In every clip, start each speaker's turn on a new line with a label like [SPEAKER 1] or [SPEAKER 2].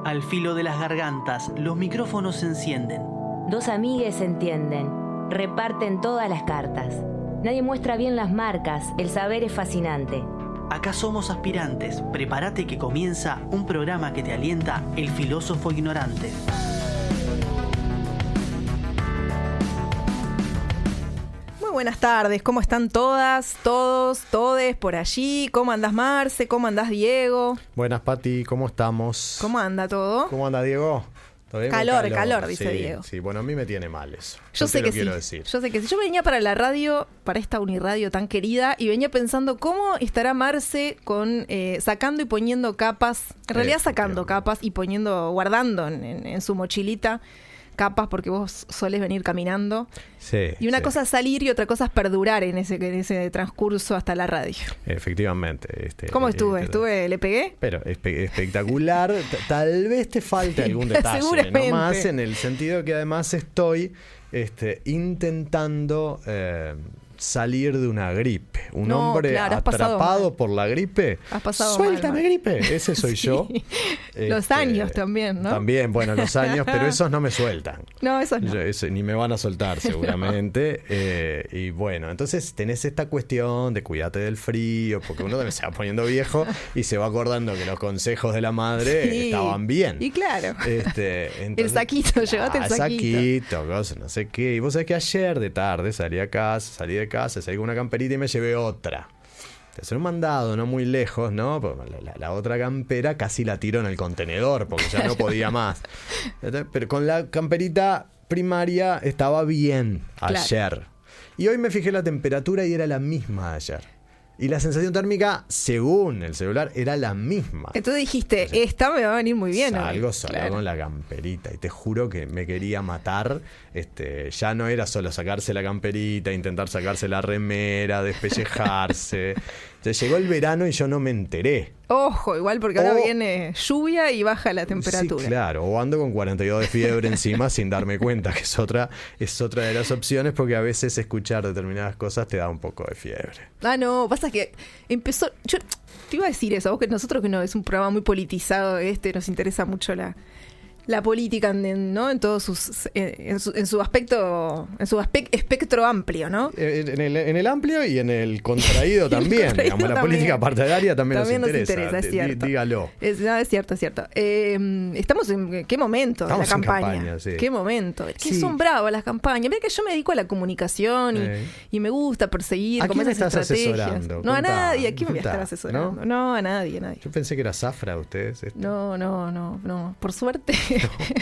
[SPEAKER 1] Al filo de las gargantas, los micrófonos se encienden.
[SPEAKER 2] Dos amigues se entienden, reparten todas las cartas. Nadie muestra bien las marcas, el saber es fascinante.
[SPEAKER 1] Acá somos aspirantes, prepárate que comienza un programa que te alienta el filósofo ignorante.
[SPEAKER 3] Muy buenas tardes, ¿cómo están todas, todos, todes por allí? ¿Cómo andás, Marce? ¿Cómo andás, Diego?
[SPEAKER 4] Buenas, Pati, ¿cómo estamos?
[SPEAKER 3] ¿Cómo anda todo?
[SPEAKER 4] ¿Cómo anda, Diego?
[SPEAKER 3] Calor, dice
[SPEAKER 4] sí,
[SPEAKER 3] Diego.
[SPEAKER 4] Sí, bueno, a mí me tiene mal eso.
[SPEAKER 3] Yo sé que sí. Yo sé que sí. Yo venía para la radio, para esta uniradio tan querida, y venía pensando cómo estará Marce con sacando y poniendo capas, en realidad sacando capas y poniendo, guardando en su mochilita capas, porque vos solés venir caminando.
[SPEAKER 4] Sí.
[SPEAKER 3] Y una cosa es salir y otra cosa es perdurar en ese transcurso hasta la radio.
[SPEAKER 4] Efectivamente.
[SPEAKER 3] ¿Cómo estuve? ¿Le pegué?
[SPEAKER 4] Pero espectacular. Tal vez te falte algún detalle.
[SPEAKER 3] Seguramente.
[SPEAKER 4] No más en el sentido que además estoy intentando salir de una gripe. Un hombre atrapado por la gripe.
[SPEAKER 3] Has pasado
[SPEAKER 4] ¡Suéltame,
[SPEAKER 3] mal.
[SPEAKER 4] gripe! Ese soy
[SPEAKER 3] Sí.
[SPEAKER 4] yo.
[SPEAKER 3] Los años también, ¿no?
[SPEAKER 4] También, bueno, los años, pero esos no me sueltan.
[SPEAKER 3] No, esos no.
[SPEAKER 4] Ni me van a soltar seguramente. Y bueno, entonces tenés esta cuestión de cuídate del frío, porque uno también se va poniendo viejo y se va acordando que los consejos de la madre estaban bien.
[SPEAKER 3] Y claro.
[SPEAKER 4] Entonces,
[SPEAKER 3] el saquito, llévate el saquito.
[SPEAKER 4] Cosas, no sé qué. Y vos sabés que ayer de tarde salí de casa, salí con una camperita y me llevé otra. Hacer un mandado no muy lejos, ¿no? La otra campera casi la tiro en el contenedor porque ya no podía más. Pero con la camperita primaria estaba bien ayer. Claro. Y hoy me fijé la temperatura y era la misma de ayer. Y la sensación térmica, según el celular, era la misma.
[SPEAKER 3] Entonces dijiste, esta me va a venir muy bien.
[SPEAKER 4] Salgo
[SPEAKER 3] claro.
[SPEAKER 4] Con la camperita y te juro que me quería matar. Ya no era solo sacarse la camperita, intentar sacarse la remera, despellejarse. Entonces llegó el verano y yo no me enteré.
[SPEAKER 3] Ojo, igual porque ahora viene lluvia y baja la temperatura.
[SPEAKER 4] Sí, claro, o ando con 42 de fiebre encima sin darme cuenta, que es otra de las opciones, porque a veces escuchar determinadas cosas te da un poco de fiebre.
[SPEAKER 3] Ah, no, pasa que empezó... Yo te iba a decir eso, vos que nosotros que no es un programa muy politizado, nos interesa mucho la política, ¿no? En todos en su aspecto, espectro amplio, ¿no?
[SPEAKER 4] En el amplio y en el contraído también. Digamos, la política partidaria también nos interesa.
[SPEAKER 3] Es cierto.
[SPEAKER 4] Dígalo.
[SPEAKER 3] Es cierto. Estamos en qué momento de la campaña.
[SPEAKER 4] Sí.
[SPEAKER 3] ¿Qué momento? ¿Qué son bravas las campañas? Mira que yo me dedico a la comunicación y me gusta perseguir
[SPEAKER 4] ¿A quién
[SPEAKER 3] esas
[SPEAKER 4] estás
[SPEAKER 3] estrategias.
[SPEAKER 4] asesorando?
[SPEAKER 3] No, a nadie. ¿A quién me voy a estar asesorando? No, a nadie.
[SPEAKER 4] Yo pensé que era zafra ustedes.
[SPEAKER 3] No. Por suerte.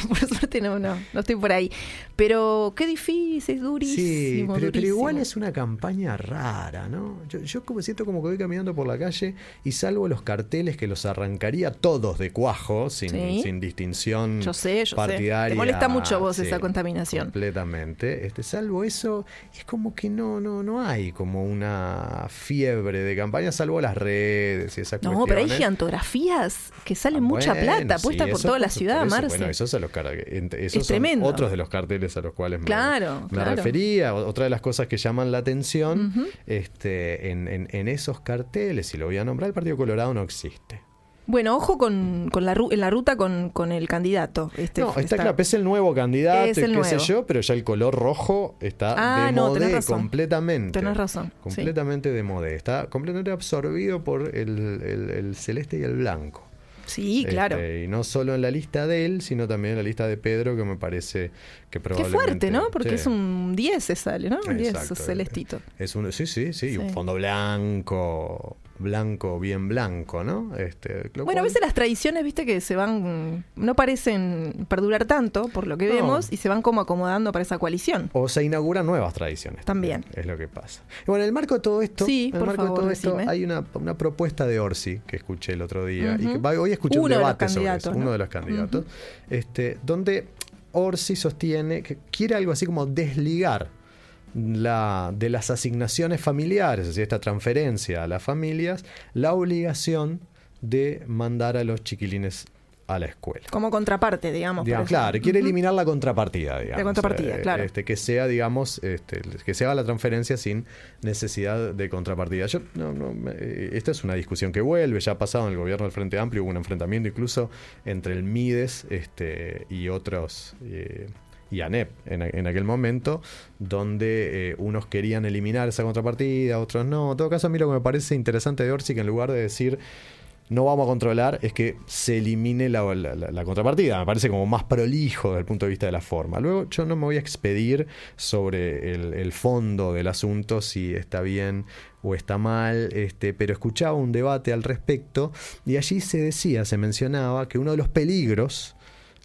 [SPEAKER 3] Por suerte no estoy por ahí. Pero qué difícil, durísimo.
[SPEAKER 4] Sí, pero igual es una campaña rara, ¿no? Yo como siento como que voy caminando por la calle y salvo los carteles que los arrancaría todos de cuajo, sin distinción partidaria.
[SPEAKER 3] Te molesta mucho a vos esa contaminación.
[SPEAKER 4] Completamente. Salvo eso, es como que no hay como una fiebre de campaña, salvo las redes y esas cuestiones.
[SPEAKER 3] No, pero hay gigantografías que salen mucha plata puesta por toda la ciudad, Marce.
[SPEAKER 4] Bueno, esos son
[SPEAKER 3] tremendo.
[SPEAKER 4] Otros de los carteles a los cuales me refería. Otra de las cosas que llaman la atención en esos carteles, y lo voy a nombrar, el Partido Colorado no existe.
[SPEAKER 3] Bueno, ojo en la ruta con el candidato.
[SPEAKER 4] Está claro, es el nuevo candidato, sé yo, pero ya el color rojo está de modé completamente.
[SPEAKER 3] Tenés razón.
[SPEAKER 4] Completamente de modé. Está completamente absorbido por el celeste y el blanco.
[SPEAKER 3] Sí, claro.
[SPEAKER 4] Y no solo en la lista de él, sino también en la lista de Pedro, que me parece que probablemente...
[SPEAKER 3] Qué fuerte, ¿no? Porque es un 10 se sale, ¿no? Un 10 celestito.
[SPEAKER 4] Sí. Un fondo blanco, bien blanco, ¿no?
[SPEAKER 3] Bueno, a veces las tradiciones, viste, que se van... No parecen perdurar tanto, por lo que vemos, y se van como acomodando para esa coalición.
[SPEAKER 4] O se inauguran nuevas tradiciones.
[SPEAKER 3] También.
[SPEAKER 4] Es lo que pasa. Y bueno, en el marco de todo esto, hay una propuesta de Orsi que escuché el otro día, y que hoy escuché un debate sobre eso, uno de los candidatos, donde Orsi sostiene que quiere algo así como desligar de las asignaciones familiares, es decir, esta transferencia a las familias, la obligación de mandar a los chiquilines a la escuela.
[SPEAKER 3] Como contraparte, digamos.
[SPEAKER 4] Claro, quiere eliminar la contrapartida, digamos.
[SPEAKER 3] La contrapartida, claro.
[SPEAKER 4] Que sea, digamos, que se haga la transferencia sin necesidad de contrapartida. Esta es una discusión que vuelve, ya ha pasado en el gobierno del Frente Amplio, hubo un enfrentamiento incluso entre el Mides y otros... y ANEP en aquel momento, donde unos querían eliminar esa contrapartida, otros no. En todo caso, a mí lo que me parece interesante de Orsi, que en lugar de decir no vamos a controlar, es que se elimine la contrapartida. Me parece como más prolijo desde el punto de vista de la forma. Luego, yo no me voy a expedir sobre el fondo del asunto, si está bien o está mal, pero escuchaba un debate al respecto, y allí se mencionaba que uno de los peligros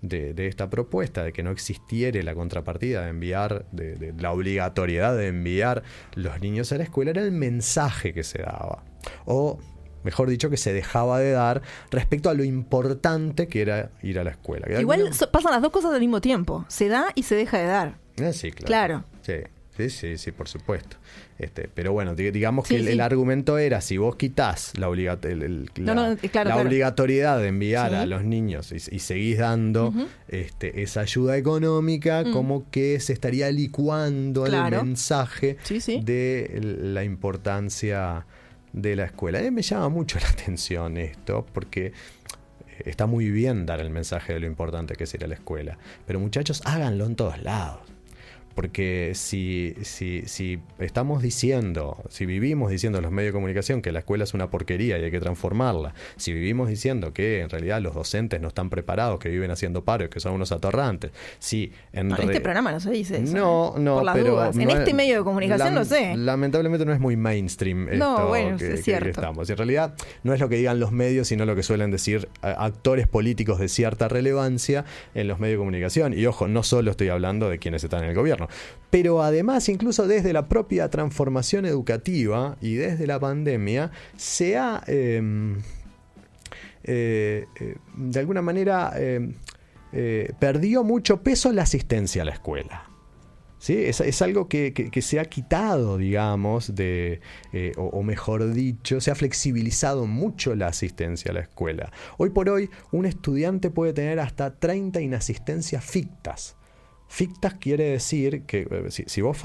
[SPEAKER 4] de esta propuesta, de que no existiera la contrapartida de enviar, de la obligatoriedad de enviar los niños a la escuela, era el mensaje que se daba, o mejor dicho, que se dejaba de dar respecto a lo importante que era ir a la escuela.
[SPEAKER 3] Igual pasan las dos cosas al mismo tiempo, se da y se deja de dar.
[SPEAKER 4] Sí, claro. Sí, por supuesto. Pero bueno, digamos que el argumento era, si vos quitás la obligatoriedad de enviar a los niños y seguís dando esa ayuda económica, como que se estaría licuando el mensaje de la importancia de la escuela. A mí me llama mucho la atención esto, porque está muy bien dar el mensaje de lo importante que es ir a la escuela, pero muchachos, háganlo en todos lados. Porque si estamos diciendo, si vivimos diciendo en los medios de comunicación que la escuela es una porquería y hay que transformarla, si vivimos diciendo que en realidad los docentes no están preparados, que viven haciendo paro y que son unos atorrantes,
[SPEAKER 3] en este programa no se dice eso.
[SPEAKER 4] No,
[SPEAKER 3] por las
[SPEAKER 4] pero
[SPEAKER 3] dudas. En este medio de comunicación lo sé.
[SPEAKER 4] Lamentablemente no es muy mainstream esto
[SPEAKER 3] es cierto.
[SPEAKER 4] que estamos. Y en realidad no es lo que digan los medios, sino lo que suelen decir actores políticos de cierta relevancia en los medios de comunicación. Y ojo, no solo estoy hablando de quienes están en el gobierno, pero además, incluso desde la propia transformación educativa y desde la pandemia, se ha de alguna manera perdió mucho peso la asistencia a la escuela. ¿Sí? Es algo que se ha quitado, digamos, o mejor dicho, se ha flexibilizado mucho la asistencia a la escuela. Hoy por hoy, un estudiante puede tener hasta 30 inasistencias fictas. Fictas quiere decir que si vos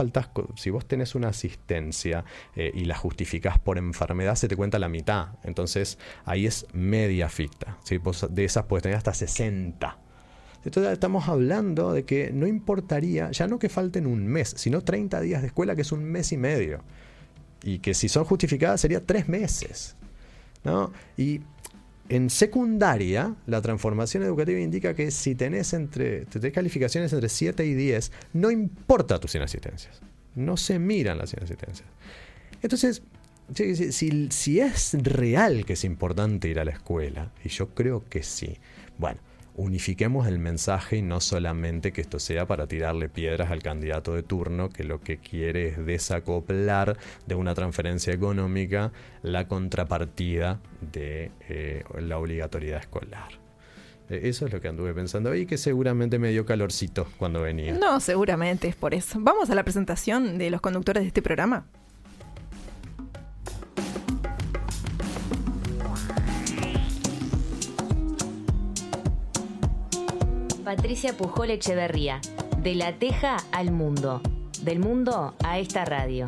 [SPEAKER 4] tenés una asistencia y la justificás por enfermedad, se te cuenta la mitad. Entonces ahí es media ficta. ¿Sí? Vos de esas podés tener hasta 60. Entonces estamos hablando de que no importaría, ya no que falten un mes, sino 30 días de escuela, que es un mes y medio. Y que si son justificadas sería 3 meses. ¿No? Y en secundaria, la transformación educativa indica que si tenés calificaciones entre 7 y 10, no importa tus inasistencias. No se miran las inasistencias. Entonces, si es real que es importante ir a la escuela, y yo creo que sí, bueno, unifiquemos el mensaje y no solamente que esto sea para tirarle piedras al candidato de turno, que lo que quiere es desacoplar de una transferencia económica la contrapartida de la obligatoriedad escolar. Eso es lo que anduve pensando ahí, que seguramente me dio calorcito cuando venía.
[SPEAKER 3] No, seguramente es por eso. Vamos a la presentación de los conductores de este programa.
[SPEAKER 2] Patricia Pujol Echeverría, de La Teja al mundo, del mundo a esta radio.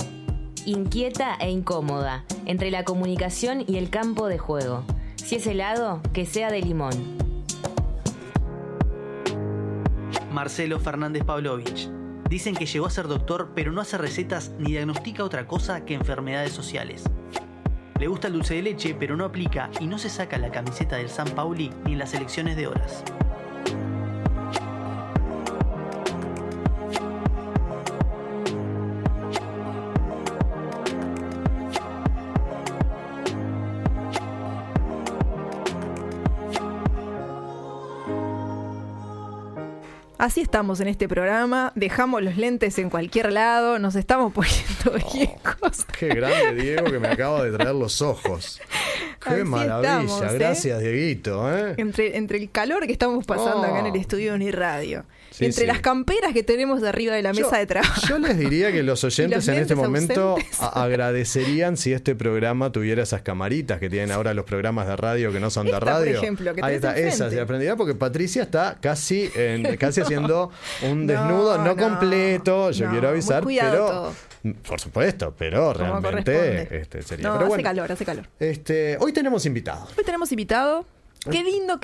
[SPEAKER 2] Inquieta e incómoda, entre la comunicación y el campo de juego. Si es helado, que sea de limón.
[SPEAKER 1] Marcelo Fernández Pavlovich. Dicen que llegó a ser doctor, pero no hace recetas ni diagnostica otra cosa que enfermedades sociales. Le gusta el dulce de leche, pero no aplica y no se saca la camiseta del San Pauli ni en las elecciones de horas.
[SPEAKER 3] Así estamos en este programa, dejamos los lentes en cualquier lado, nos estamos poniendo viejos.
[SPEAKER 4] Qué grande, Diego, que me acaba de traer los ojos. Qué maravilla,
[SPEAKER 3] estamos,
[SPEAKER 4] gracias Dieguito.
[SPEAKER 3] Entre el calor que estamos pasando acá en el estudio de Uniradio,
[SPEAKER 4] Sí,
[SPEAKER 3] entre las camperas que tenemos de arriba de la mesa de trabajo.
[SPEAKER 4] Yo les diría que los oyentes en este momento
[SPEAKER 3] ausentes.
[SPEAKER 4] agradecerían si este programa tuviera esas camaritas que tienen ahora los programas de radio que no son de radio.
[SPEAKER 3] Por ejemplo, que
[SPEAKER 4] ahí está,
[SPEAKER 3] tenés
[SPEAKER 4] esa
[SPEAKER 3] enfrente.
[SPEAKER 4] se aprenderá porque Patricia está casi haciendo un desnudo no completo, yo quiero avisar,
[SPEAKER 3] muy cuidado
[SPEAKER 4] pero
[SPEAKER 3] todo.
[SPEAKER 4] por supuesto, pero
[SPEAKER 3] Como
[SPEAKER 4] realmente
[SPEAKER 3] corresponde.
[SPEAKER 4] sería.
[SPEAKER 3] No,
[SPEAKER 4] Pero
[SPEAKER 3] hace
[SPEAKER 4] bueno,
[SPEAKER 3] calor, hace calor.
[SPEAKER 4] hoy tenemos invitados.
[SPEAKER 3] Hoy tenemos invitado. Qué lindo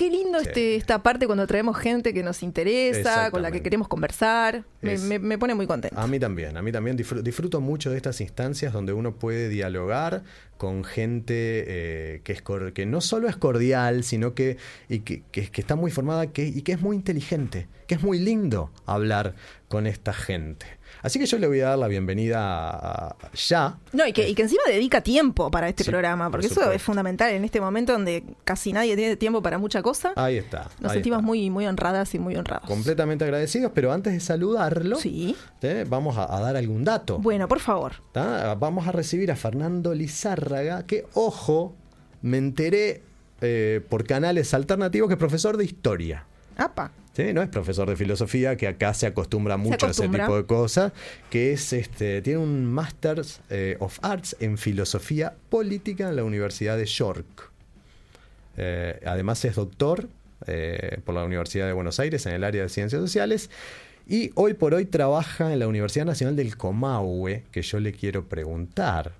[SPEAKER 4] Sí.
[SPEAKER 3] esta parte cuando traemos gente que nos interesa, con la que
[SPEAKER 4] Exactamente.
[SPEAKER 3] queremos conversar.
[SPEAKER 4] Es-
[SPEAKER 3] Me pone muy contento.
[SPEAKER 4] A mí también disfruto mucho de estas instancias donde uno puede dialogar con gente que no solo es cordial, sino que está muy formada y que es muy inteligente, que es muy lindo hablar con esta gente. Así que yo le voy a dar la bienvenida ya.
[SPEAKER 3] No, y que encima dedica tiempo para este
[SPEAKER 4] Sí,
[SPEAKER 3] programa,
[SPEAKER 4] por
[SPEAKER 3] porque eso
[SPEAKER 4] supuesto.
[SPEAKER 3] es fundamental en este momento donde casi nadie tiene tiempo para mucha cosa.
[SPEAKER 4] Ahí está.
[SPEAKER 3] Nos
[SPEAKER 4] ahí
[SPEAKER 3] sentimos
[SPEAKER 4] está.
[SPEAKER 3] muy, muy honradas y muy honrados.
[SPEAKER 4] Completamente agradecidos, pero antes de saludarlo,
[SPEAKER 3] Sí.
[SPEAKER 4] vamos a dar algún dato.
[SPEAKER 3] Bueno, por favor.
[SPEAKER 4] ¿Tá? Vamos a recibir a Fernando Lizárraga, que, ojo, me enteré por canales alternativos que es profesor de historia.
[SPEAKER 3] Apa.
[SPEAKER 4] ¿Sí? No es profesor de filosofía, que acá se acostumbra mucho a ese
[SPEAKER 3] acostumbra.
[SPEAKER 4] tipo de cosas, que tiene un Master of Arts en Filosofía Política en la Universidad de York. Además es doctor por la Universidad de Buenos Aires en el área de Ciencias Sociales y hoy por hoy trabaja en la Universidad Nacional del Comahue, que yo le quiero preguntar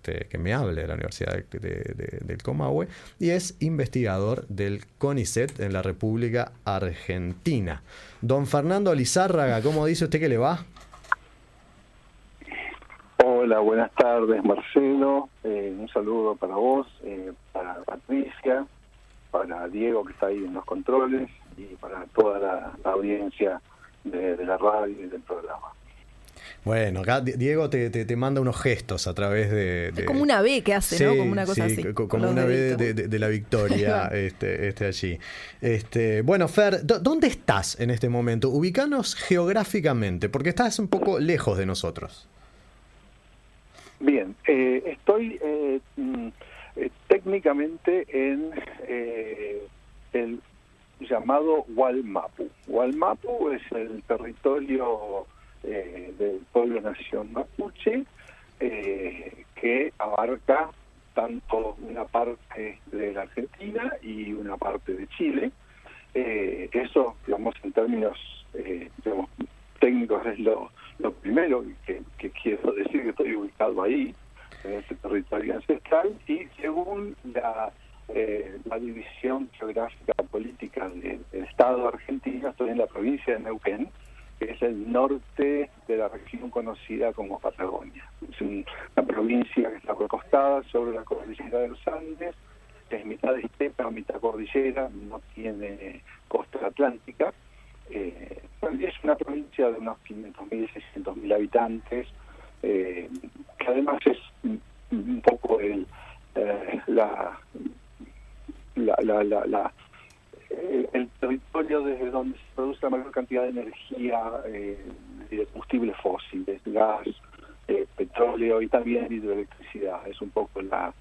[SPEAKER 4] que me hable de la Universidad del Comahue, y es investigador del CONICET en la República Argentina. Don Fernando Lizárraga, ¿cómo dice usted que le va?
[SPEAKER 5] Hola, buenas tardes, Marcelo. Un saludo para vos, para Patricia, para Diego, que está ahí en los controles, y para toda la audiencia de la radio y del programa.
[SPEAKER 4] Bueno, acá Diego te manda unos gestos a través de...
[SPEAKER 3] Es como una B que hace, ¿no? Como una cosa así.
[SPEAKER 4] Como
[SPEAKER 3] con los
[SPEAKER 4] una B
[SPEAKER 3] deditos.
[SPEAKER 4] de la victoria allí. Bueno, Fer, ¿dónde estás en este momento? Ubícanos geográficamente, porque estás un poco lejos de nosotros.
[SPEAKER 5] Bien, estoy técnicamente en el llamado Wallmapu. Wallmapu es el territorio del pueblo nación mapuche, que abarca tanto una parte de la Argentina y una parte de Chile. Eso, digamos, en términos técnicos es lo primero que quiero decir, que estoy ubicado ahí, en ese territorio ancestral, y según la división geográfica política del Estado argentino, estoy en la provincia de Neuquén, que es el norte de la región conocida como Patagonia. Es una provincia que está recostada sobre la cordillera de los Andes, es mitad estepa, mitad cordillera, no tiene costa atlántica. Es una provincia de unos 500.000, 600.000 habitantes, que además es un poco el territorio desde donde se produce la mayor cantidad de energía de combustibles fósiles, gas, petróleo y también hidroelectricidad. Es un poco la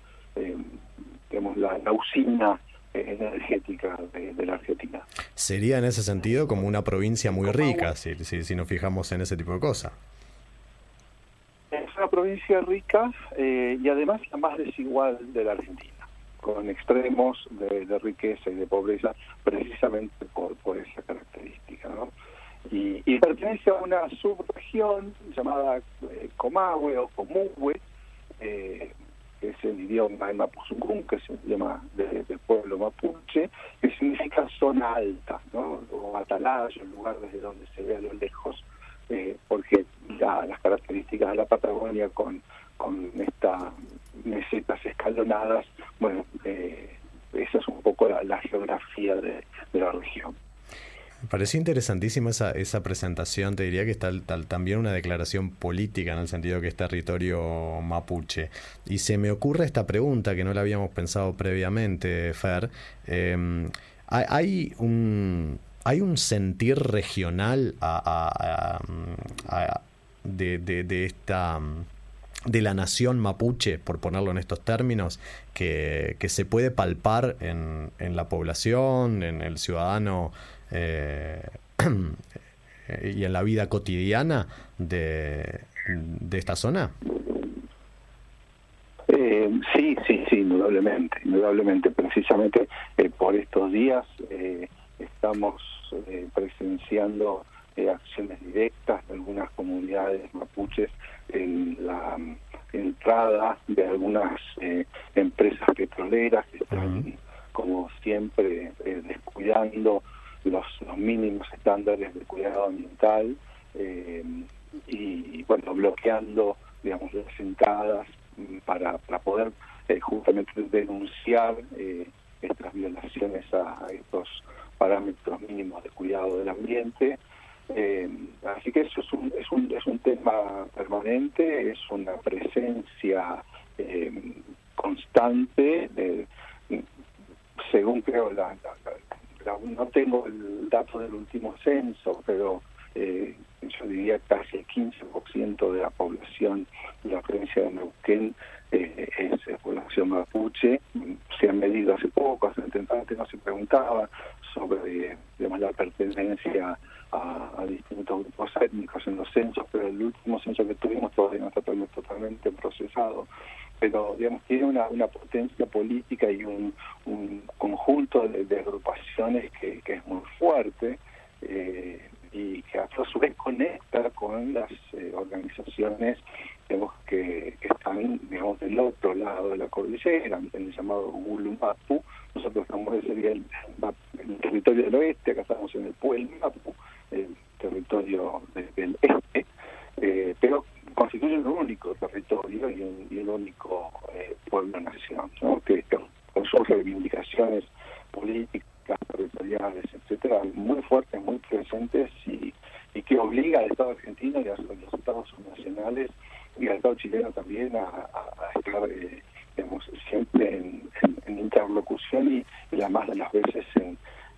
[SPEAKER 5] usina energética de la Argentina.
[SPEAKER 4] Sería en ese sentido como una provincia muy rica, si nos fijamos en ese tipo de cosas.
[SPEAKER 5] Es una provincia rica y además la más desigual de la Argentina, con extremos de riqueza y de pobreza, precisamente por esa característica, ¿no? Y pertenece a una subregión llamada Comahue o Comahue, que es el idioma de Mapuzungún, que es el idioma del pueblo mapuche, que significa zona alta, ¿no? O atalaya, el lugar desde donde se ve a lo lejos, porque las características de la Patagonia con estas mesetas escalonadas, bueno, esa es un poco la geografía de la región.
[SPEAKER 4] Me pareció interesantísima esa presentación. Te diría que está también una declaración política en el sentido que es territorio mapuche. Y se me ocurre esta pregunta que no la habíamos pensado previamente, Fer. ¿Hay un sentir regional de de la nación mapuche, por ponerlo en estos términos, que se puede palpar en la población, en el ciudadano y en la vida cotidiana de esta zona?
[SPEAKER 5] Sí, indudablemente. Precisamente por estos días estamos presenciando acciones directas de algunas comunidades mapuches en la entrada de algunas empresas petroleras que están, como siempre, descuidando los mínimos estándares de cuidado ambiental y bueno, bloqueando, digamos, las entradas para poder justamente denunciar estas violaciones a estos parámetros mínimos de cuidado del ambiente. Así que eso es un tema permanente, es una presencia constante. Según creo, no tengo el dato del último censo, pero yo diría casi el 15% de la población de la provincia de Neuquén es población mapuche. Se han medido hace poco, antes no se preguntaba sobre, digamos, la pertenencia a distintos grupos étnicos en los censos, pero el último censo que tuvimos todavía no está totalmente procesado. Pero, digamos, tiene una potencia política y un conjunto de agrupaciones que es muy fuerte y que a su vez conecta con las organizaciones, digamos, que están, digamos, del otro lado de la cordillera, en el llamado Gulu-Mapu. Nosotros estamos en el territorio del oeste, acá estamos en el Puel-Mapu, el territorio del este, pero constituyen un único territorio y un único pueblo-nación, ¿no? que con sus reivindicaciones políticas, territoriales, etcétera, muy fuertes, muy presentes y que obliga al Estado argentino y a los Estados nacionales y al Estado chileno también a estar, digamos, siempre en interlocución y la más de las veces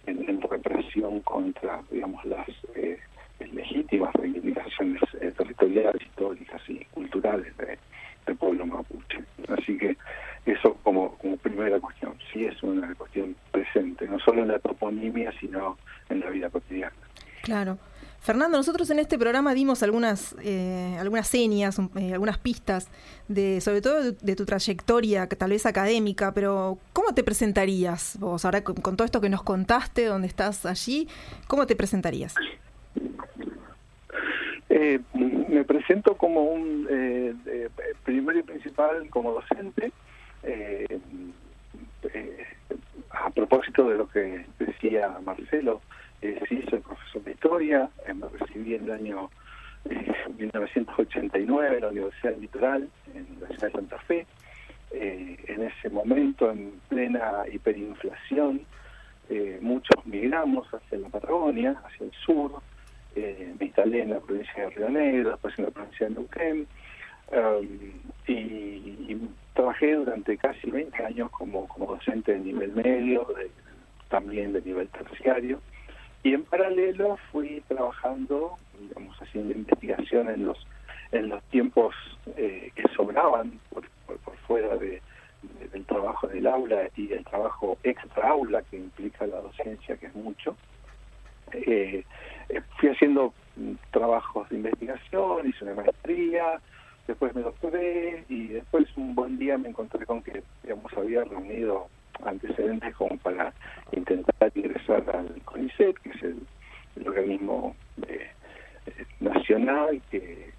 [SPEAKER 5] en represión contra, digamos, las legítimas reivindicaciones territoriales, históricas y culturales del pueblo mapuche. Así que eso como primera cuestión, sí es una cuestión presente, no solo en la toponimia, sino en la vida cotidiana.
[SPEAKER 3] Claro. Fernando, nosotros en este programa dimos algunas señas, algunas pistas, sobre todo de tu trayectoria, tal vez académica, pero ¿cómo te presentarías vos? Ahora con todo esto que nos contaste, donde estás allí, ¿cómo te presentarías?
[SPEAKER 5] Me presento como un primero y principal como docente. A propósito de lo que decía Marcelo, sí, soy profesor de historia, me recibí en el año 1989 en la Universidad del Litoral, en la ciudad de Santa Fe. En ese momento, en plena hiperinflación, muchos migramos hacia la Patagonia, hacia el sur. Me instalé en la provincia de Río Negro, después en la provincia de Neuquén, y trabajé durante casi 20 años como docente de nivel medio, también de nivel terciario, y en paralelo fui trabajando, digamos, haciendo investigación en los tiempos que sobraban por fuera del trabajo del aula y el trabajo extra aula que implica la docencia, que es mucho. Fui haciendo trabajos de investigación, hice una maestría, después me doctoré y después un buen día me encontré con que, digamos, había reunido antecedentes como para intentar ingresar al CONICET, que es el organismo nacional que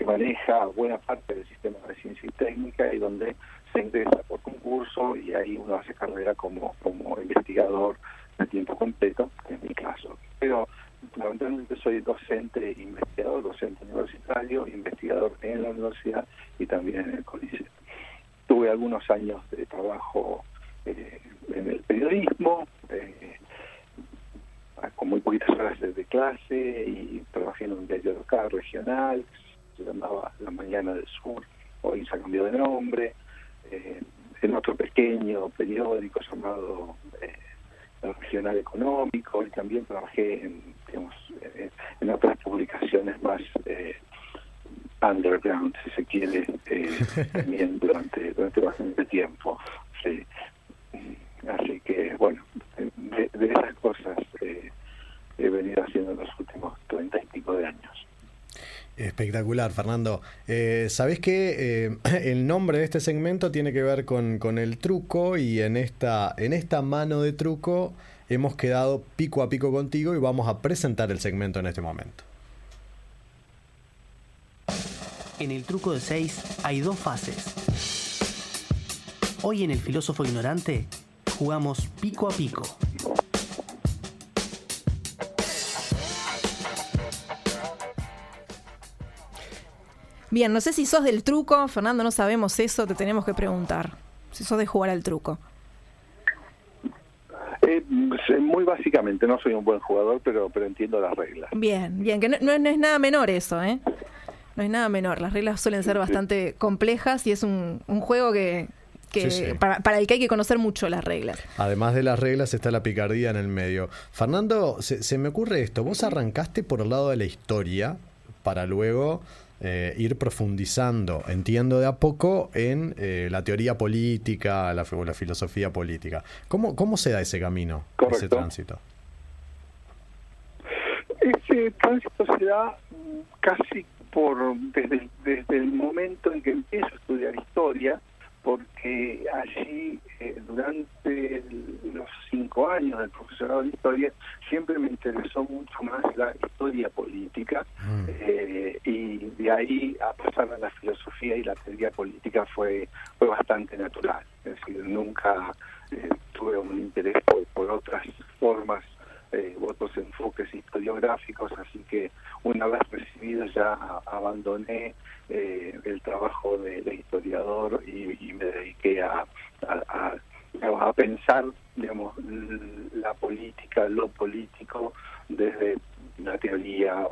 [SPEAKER 5] maneja buena parte del sistema de ciencia y técnica y donde se ingresa por concurso y ahí uno hace carrera como investigador de tiempo completo, que es mi caso. Pero fundamentalmente soy docente investigador, docente universitario, investigador en la universidad y también en el CONICET. Tuve algunos años de trabajo en el periodismo, con muy poquitas horas de clase, y trabajé en un diario local, regional, que se llamaba La Mañana del Sur, hoy se ha cambiado de nombre, en otro pequeño periódico llamado El Regional Económico, y también trabajé en otras publicaciones más underground, si se quiere, también durante bastante tiempo. Sí. Así que, bueno, de esas cosas he venido haciendo en los últimos 30 y pico de años.
[SPEAKER 4] Espectacular, Fernando. ¿Sabés que el nombre de este segmento tiene que ver con el truco? Y en esta mano de truco hemos quedado pico a pico contigo y vamos a presentar el segmento en este momento.
[SPEAKER 1] En el truco de 6 hay 2 fases. Hoy en el filósofo ignorante jugamos pico a pico.
[SPEAKER 3] Bien, no sé si sos del truco, Fernando, no sabemos eso, te tenemos que preguntar. Si sos de jugar al truco.
[SPEAKER 5] Muy básicamente, no soy un buen jugador, pero entiendo las reglas.
[SPEAKER 3] Bien, que no es nada menor eso, ¿eh? No es nada menor, las reglas suelen ser bastante complejas y es un juego que
[SPEAKER 4] Sí.
[SPEAKER 3] Para el que hay que conocer mucho las reglas.
[SPEAKER 4] Además de las reglas está la picardía en el medio. Fernando, se me ocurre esto, vos arrancaste por el lado de la historia para luego ir profundizando, entiendo de a poco, en la teoría política, la filosofía política. ¿Cómo se da ese camino,
[SPEAKER 5] Correcto.
[SPEAKER 4] ese tránsito?
[SPEAKER 5] Ese tránsito se da casi desde el momento en que empiezo a estudiar historia, porque allí durante los 5 años del profesorado de historia siempre me interesó mucho más la historia política, y de ahí a pasar a la filosofía y la teoría política fue bastante natural. Es decir, nunca tuve un interés por otras formas, otros enfoques historiográficos, así que una vez recibido ya abandoné el trabajo de historiador y me dediqué a pensar, digamos, la política, lo político desde la teoría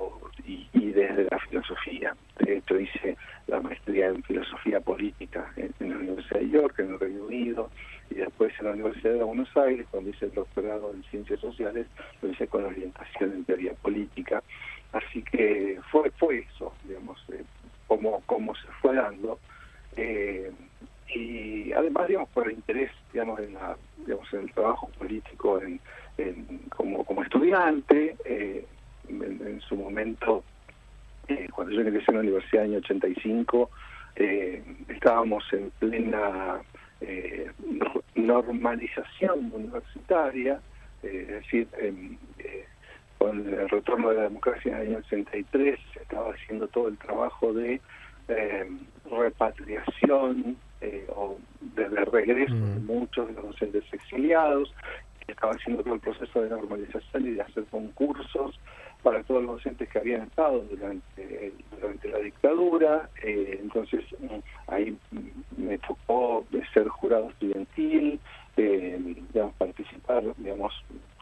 [SPEAKER 5] y desde la filosofía. De hecho, hice la maestría en filosofía política en la Universidad de York, en el Reino Unido, y después en la Universidad de Buenos Aires, cuando hice el doctorado en Ciencias Sociales, lo hice con orientación en teoría política. Así que fue eso, digamos, cómo se fue dando. Y además, digamos, por el interés, digamos, en el trabajo político como estudiante, en su momento, cuando yo ingresé en la universidad en el año 85, estábamos en plena normalización universitaria, es decir, con el retorno de la democracia en el año 83 se estaba haciendo todo el trabajo de repatriación o de regreso de muchos de los docentes exiliados, estaba haciendo todo el proceso de normalización y de hacer concursos para todos los docentes que habían estado durante la dictadura. Entonces ahí me tocó ser jurado estudiantil, participar, digamos,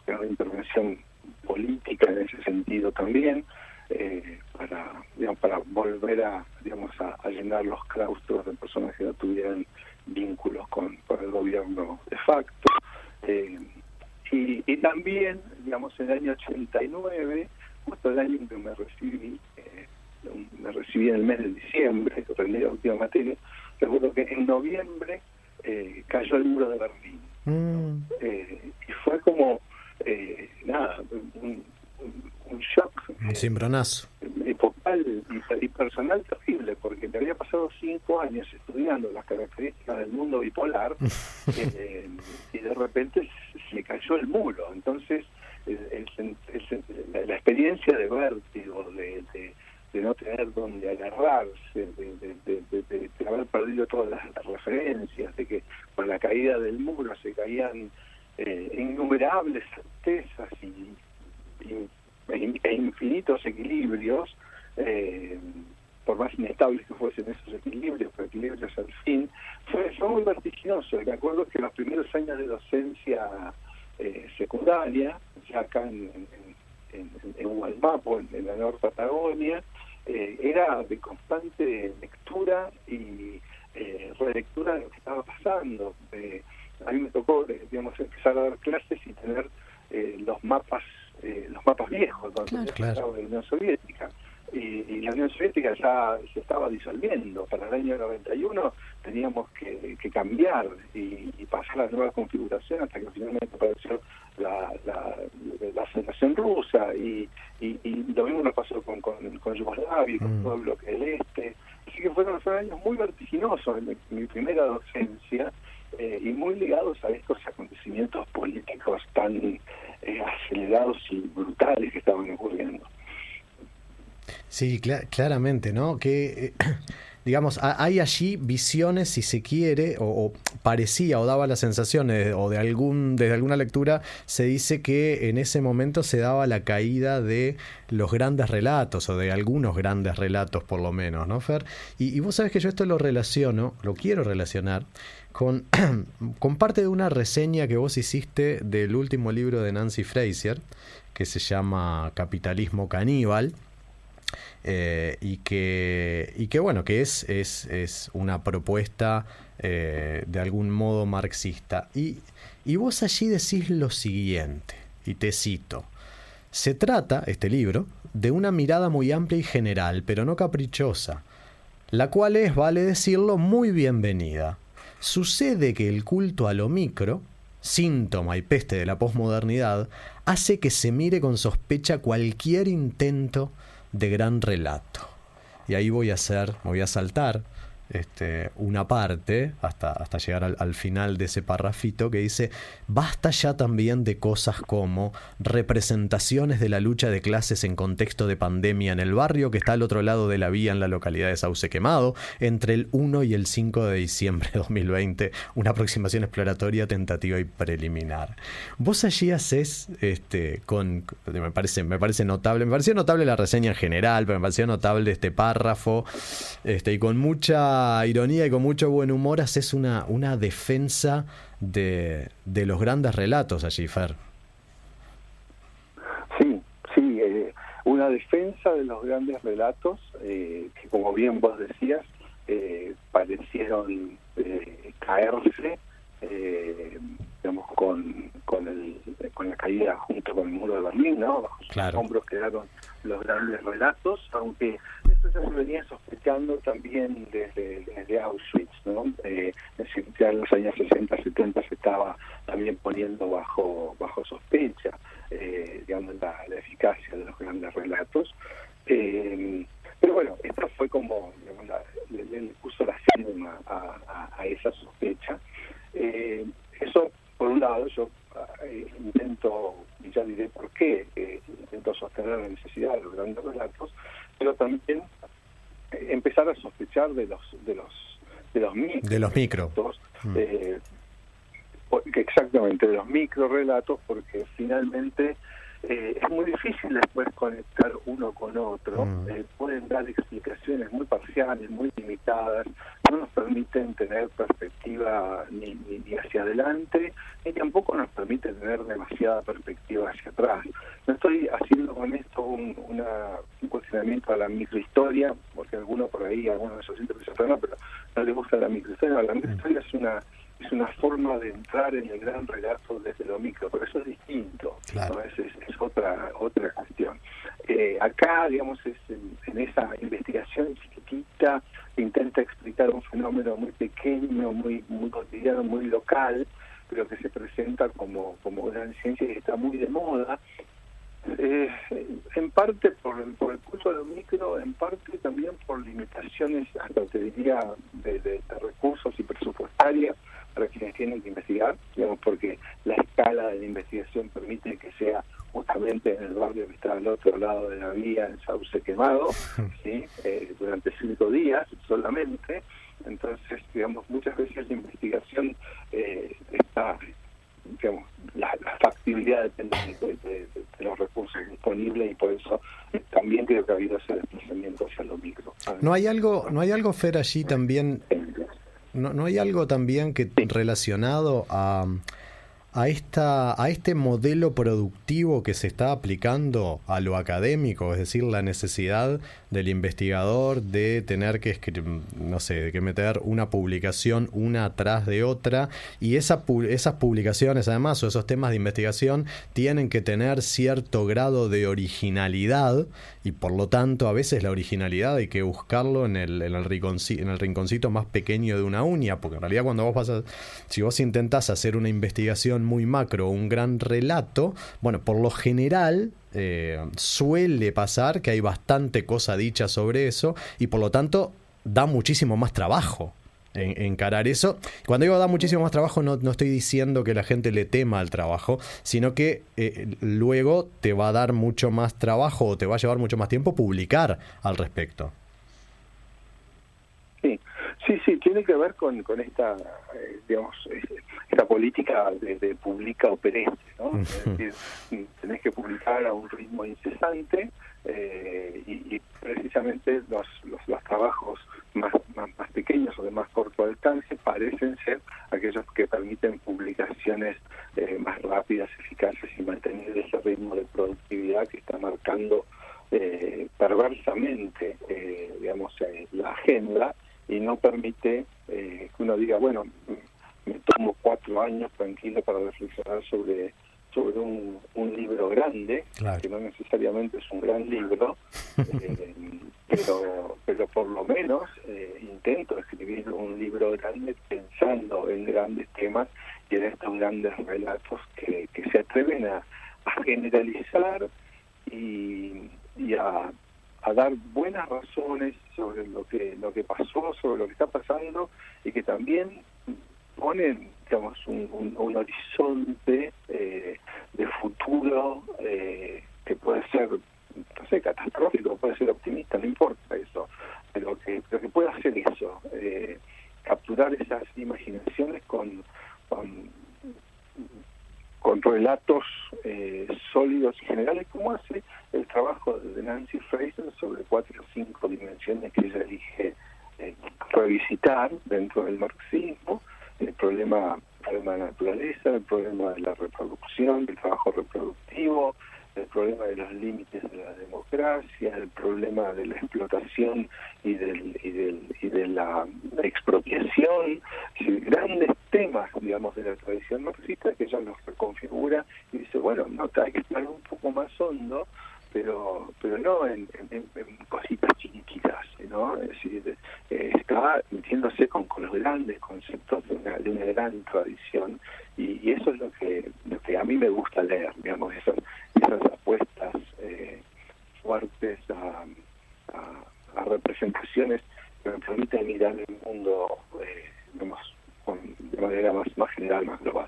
[SPEAKER 5] en una intervención política en ese sentido también, para volver a llenar los claustros de personas que no tuvieran vínculos con el gobierno de facto. Y también, digamos, en el año 89, justo el año en que me recibí en el mes de diciembre, rendí la última materia, recuerdo que en noviembre cayó el muro de Berlín. Y fue como, un shock.
[SPEAKER 4] Un cimbronazo.
[SPEAKER 5] Epocal y personal terrible, porque me había pasado 5 años estudiando las características del mundo bipolar y de repente se cayó el muro. Entonces la experiencia de vértigo, de no tener dónde agarrarse, de haber perdido todas las referencias, de que con la caída del muro se caían innumerables certezas e infinitos equilibrios, por más inestables que fuesen esos equilibrios, pero equilibrios al fin, fue muy vertiginoso. Me acuerdo que los primeros años de docencia secundaria, ya acá en Hualmapo, en la Norte Patagonia, era de constante lectura y relectura de lo que estaba pasando. A mí me tocó, empezar a dar clases y tener los mapas viejos, donde estaba la Unión Soviética. y la Unión Soviética ya se estaba disolviendo. Para el año 91 teníamos que cambiar y pasar a la nueva configuración hasta que finalmente apareció la Federación Rusa, y lo mismo nos pasó con Yugoslavia y con todo el bloque del Este. Así que fueron años muy vertiginosos en mi primera docencia, y muy ligados a estos acontecimientos políticos tan acelerados y brutales que estaban ocurriendo.
[SPEAKER 4] Sí, claramente, ¿no? Que, digamos, hay allí visiones, si se quiere, o parecía, o daba la sensación, o desde alguna lectura, se dice que en ese momento se daba la caída de los grandes relatos, o de algunos grandes relatos, por lo menos, ¿no, Fer? Y vos sabés que yo esto lo quiero relacionar con parte de una reseña que vos hiciste del último libro de Nancy Fraser, que se llama Capitalismo Caníbal. Y que bueno, que es una propuesta de algún modo marxista. Y vos allí decís lo siguiente, y te cito: se trata, este libro, de una mirada muy amplia y general, pero no caprichosa, la cual es, vale decirlo, muy bienvenida. Sucede que el culto a lo micro, síntoma y peste de la posmodernidad, hace que se mire con sospecha cualquier intento de gran relato. Y ahí voy a saltar una parte hasta llegar al final de ese parrafito que dice: basta ya también de cosas como representaciones de la lucha de clases en contexto de pandemia en el barrio que está al otro lado de la vía en la localidad de Sauce Quemado entre el 1 y el 5 de diciembre de 2020, una aproximación exploratoria, tentativa y preliminar. Vos allí haces me parece notable, me pareció notable la reseña en general, pero me pareció notable este párrafo, y con mucha ironía y con mucho buen humor haces una defensa de los grandes relatos allí, Fer. Sí,
[SPEAKER 5] una defensa de los grandes relatos que, como bien vos decías, parecieron caerse, digamos, con la caída junto con el muro de Berlín, ¿no? Bajo sus hombros quedaron los grandes relatos, aunque eso ya se venía sospechando también desde Auschwitz, ¿no? Es decir, ya en los años 60, 70 se estaba también poniendo bajo sospecha, digamos, la eficacia de los grandes relatos. Pero bueno, esta fue como, digamos, le puso la firma a esa sospecha. Eso, por un lado, yo intento, y ya diré por qué, intento sostener la necesidad de los grandes relatos, pero también empezar a sospechar de los micro.
[SPEAKER 4] De los micro.
[SPEAKER 5] Exactamente, de los micro relatos, porque finalmente es muy difícil después conectar uno con otro. Pueden dar explicaciones muy parciales, muy limitadas, no nos permiten tener perspectiva ni hacia adelante, ni tampoco nos permiten tener demasiada perspectiva hacia atrás. No estoy haciendo con esto un cuestionamiento a la microhistoria, porque algunos de esos intereses, pero no les gusta la microhistoria. La microhistoria es una forma de entrar en el gran relato desde lo micro, pero eso es distinto,
[SPEAKER 4] claro.
[SPEAKER 5] ¿no? Es otra cuestión. Acá, digamos, es en esa investigación chiquitita que intenta explicar un fenómeno muy pequeño, muy cotidiano, muy local, pero que se presenta como gran ciencia y está muy de moda. En parte por el curso de lo micro, en parte también por limitaciones, hasta te diría, de recursos y presupuestarias para quienes tienen que investigar, digamos, porque la escala de la investigación permite que sea justamente en el barrio que está al otro lado de la vía, en Sauce Quemado, ¿sí? Durante 5 días solamente. Entonces, digamos, muchas veces la investigación está, digamos, la factibilidad depende de los recursos disponibles, y por eso también creo que ha habido ese desplazamiento hacia lo micro.
[SPEAKER 4] ¿No hay algo, Fer, allí también? ¿No hay algo también que relacionado a a este modelo productivo que se está aplicando a lo académico, es decir, la necesidad del investigador de tener que de que meter una publicación una atrás de otra, y esas publicaciones además, o esos temas de investigación, tienen que tener cierto grado de originalidad, y por lo tanto a veces la originalidad hay que buscarlo en el rinconcito más pequeño de una uña, porque en realidad cuando si vos intentás hacer una investigación muy macro, un gran relato, bueno, por lo general suele pasar que hay bastante cosa dicha sobre eso, y por lo tanto da muchísimo más trabajo encarar eso. Cuando digo da muchísimo más trabajo, no estoy diciendo que la gente le tema al trabajo, sino que luego te va a dar mucho más trabajo, o te va a llevar mucho más tiempo publicar al respecto.
[SPEAKER 5] Sí, tiene que ver con esta, esta política de publica o perece, ¿no? Es decir, tenés que publicar a un ritmo incesante, y precisamente los trabajos más pequeños o de más corto alcance parecen ser aquellos que permiten publicaciones más rápidas, eficaces, y mantener ese ritmo de productividad que está marcando perversamente la agenda, y no permite que uno diga, bueno, me tomo 4 años tranquilo para reflexionar sobre un libro grande, claro, que no necesariamente es un gran libro, pero por lo menos intento escribir un libro grande pensando en grandes temas y en estos grandes relatos que se atreven a generalizar y a dar buenas razones sobre lo que pasó, sobre lo que está pasando, y que también ponen, digamos, un horizonte de futuro que puede ser, no sé, catastrófico, puede ser optimista, no importa eso, pero que puede hacer eso, capturar esas imaginaciones con relatos sólidos y generales, como hace el trabajo de Nancy Fraser sobre 4 o 5 dimensiones que ella elige revisitar dentro del marxismo: el problema de la naturaleza, el problema de la reproducción, del trabajo reproductivo, el problema de los límites de la democracia, el problema de la explotación y de la expropiación, grandes temas, digamos, de la tradición marxista, que ella los reconfigura y dice, bueno, no, hay que estar un poco más hondo, pero no en cositas chiquititas, ¿no? Es decir, está metiéndose con los grandes conceptos de una gran tradición, y eso es lo que a mí me gusta leer, digamos, esas apuestas fuertes a representaciones que me permiten mirar el mundo de manera más general, más global.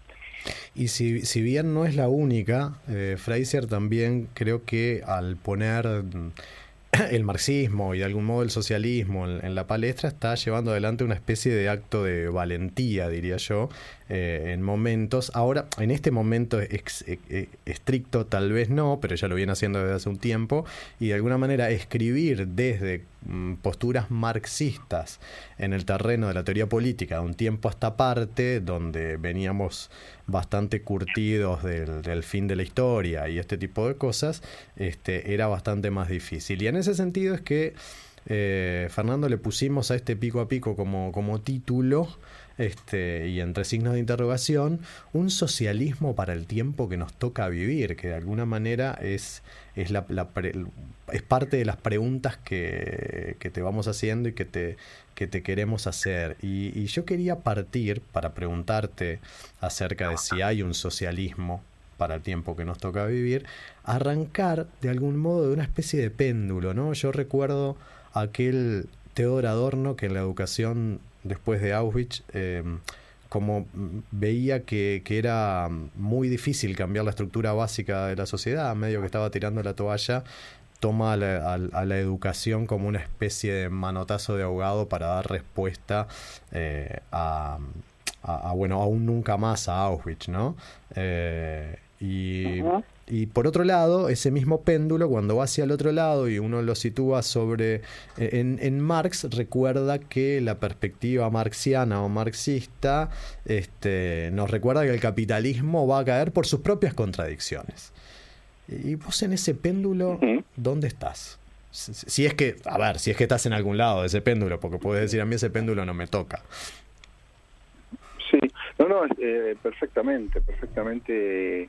[SPEAKER 4] Y si bien no es la única, Fraser también creo que al poner el marxismo y de algún modo el socialismo en la palestra, está llevando adelante una especie de acto de valentía, diría yo, en momentos. Ahora, en este momento estricto tal vez no, pero ya lo viene haciendo desde hace un tiempo, y de alguna manera escribir desde posturas marxistas en el terreno de la teoría política de un tiempo a esta parte, donde veníamos bastante curtidos del fin de la historia y este tipo de cosas, era bastante más difícil. Y en ese sentido es que Fernando, le pusimos a este pico a pico como título, y entre signos de interrogación, un socialismo para el tiempo que nos toca vivir, que de alguna manera es parte de las preguntas que te vamos haciendo y que te queremos hacer. Y yo quería partir para preguntarte acerca de si hay un socialismo para el tiempo que nos toca vivir, arrancar de algún modo de una especie de péndulo, ¿no? Yo recuerdo aquel Theodor Adorno que en la educación después de Auschwitz, como veía que era muy difícil cambiar la estructura básica de la sociedad, medio que estaba tirando la toalla, toma a la educación como una especie de manotazo de ahogado para dar respuesta a un nunca más, a Auschwitz, ¿no? Y Y por otro lado, ese mismo péndulo, cuando va hacia el otro lado y uno lo sitúa sobre... En Marx, recuerda que la perspectiva marxiana o marxista nos recuerda que el capitalismo va a caer por sus propias contradicciones. Y vos en ese péndulo, ¿dónde estás? Si es que estás en algún lado de ese péndulo, porque puedes decir, a mí ese péndulo no me toca.
[SPEAKER 5] Sí, perfectamente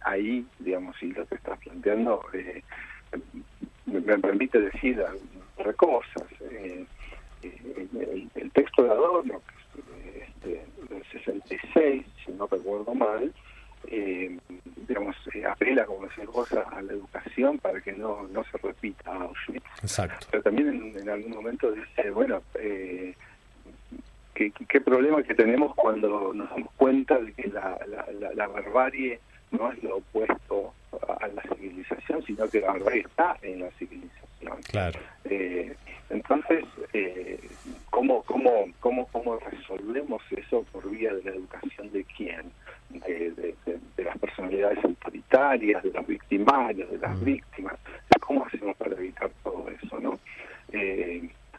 [SPEAKER 5] ahí, digamos, y lo que estás planteando me permite decir algunas cosas. El texto de Adorno, del 66, si no recuerdo mal, digamos, apela, como decís vos, a la educación para que no se repita Auschwitz.
[SPEAKER 4] Exacto.
[SPEAKER 5] Pero también en algún momento dice, bueno, ¿qué problema que tenemos cuando nos damos cuenta de que la barbarie no es lo opuesto a la civilización, sino que la barbarie está en la civilización?
[SPEAKER 4] Claro.
[SPEAKER 5] Entonces, ¿cómo resolvemos eso por vía de la educación de quién? De las personalidades autoritarias, de los victimarios, de las víctimas. ¿Cómo hacemos para evitar todo eso, no?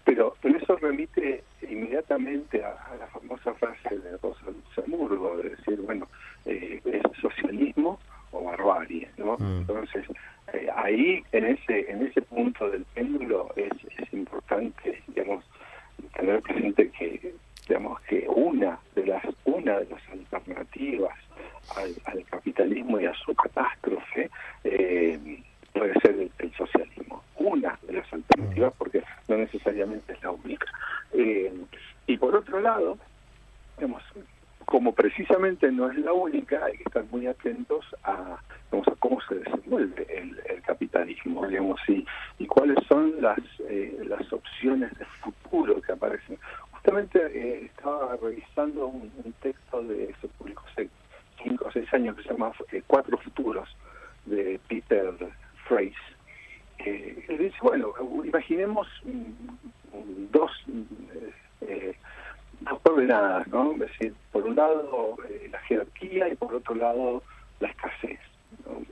[SPEAKER 5] Pero eso remite inmediatamente a la famosa frase de Rosa Luxemburgo, de decir, bueno, ¿es socialismo o barbarie, no? Entonces, ahí, en ese punto del péndulo, es importante, digamos, tener presente que, digamos, que una de las alternativas al capitalismo y a su catástrofe puede ser el socialismo. Una de las alternativas, porque no necesariamente es la única. Y por otro lado, digamos, como precisamente no es la única, hay que estar muy atentos a cómo se desenvuelve el capitalismo, digamos, y cuáles son las opciones de futuro que aparecen. Justamente estaba revisando un texto de se publicó hace 5 o 6 años que se llama Cuatro Futuros, de Peter Freyes. Él dice, bueno, imaginemos dos coordenadas, ¿no? Es decir, por un lado la jerarquía y por otro lado la escasez, ¿no?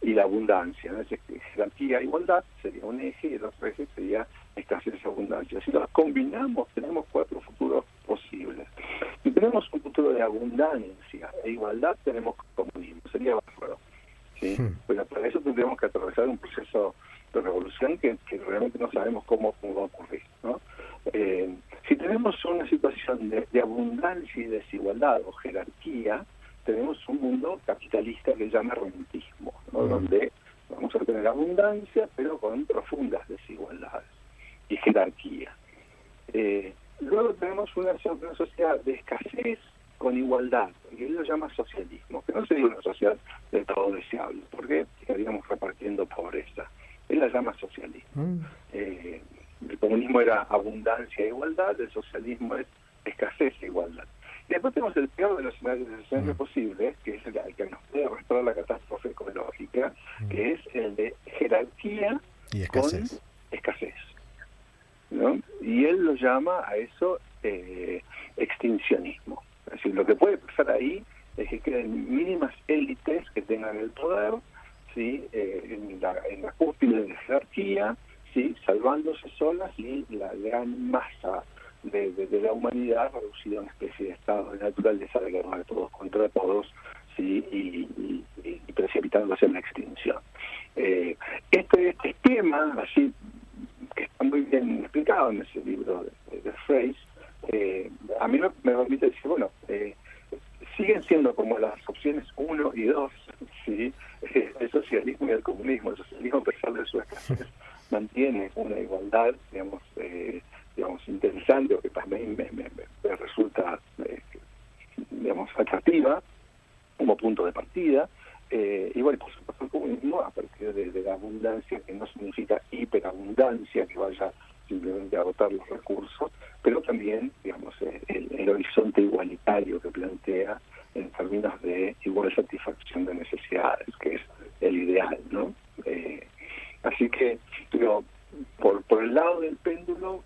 [SPEAKER 5] Y la abundancia, ¿no? Es decir, jerarquía e igualdad sería un eje y el otro eje sería escasez y abundancia. Si los combinamos, tenemos 4 futuros posibles. Si tenemos un futuro de abundancia e igualdad, tenemos comunismo. Sería bárbaro, ¿sí? Pero para eso tendríamos que atravesar un proceso de revolución que realmente no sabemos cómo va a ocurrir, ¿no? Si tenemos una situación de abundancia y desigualdad o jerarquía, tenemos un mundo capitalista que llama rentismo, ¿no? Donde vamos a tener abundancia, pero con profundas desigualdades y jerarquía. Luego tenemos una sociedad de escasez con igualdad, y él lo llama socialismo, que no sería una sociedad de todo deseable, porque estaríamos repartiendo pobreza. Él la llama socialismo. El comunismo era abundancia e igualdad, el socialismo es escasez e igualdad. Y después tenemos el peor de los escenarios posibles, que es el que nos puede arrastrar la catástrofe ecológica, que es el de jerarquía
[SPEAKER 4] y escasez.
[SPEAKER 5] Con escasez, ¿no? Y él lo llama a eso extincionismo. Es decir, lo que puede pasar ahí es que queden mínimas élites que tengan el poder, ¿sí? En la cúspide de la jerarquía, ¿sí? Salvándose solas, y la gran masa de la humanidad reducida a una especie de estado de naturaleza de guerra de todos contra todos, ¿sí? y precipitándose en la extinción. Este esquema, así, que está muy bien explicado en ese libro de Freyes, a mí me permite decir, bueno, siguen siendo como las opciones 1 y 2, ¿sí? El socialismo y el comunismo. El socialismo, a pesar de su escasez, mantiene una igualdad, digamos, interesante, o que también me resulta, digamos, atractiva como punto de partida. Y bueno, por supuesto, el comunismo, a partir de la abundancia, que no significa hiperabundancia, que vaya simplemente a agotar los recursos, pero también, digamos, el horizonte igualitario que plantea en términos de igual satisfacción de necesidades, que es el ideal, ¿no? Así que, digo, por el lado del péndulo,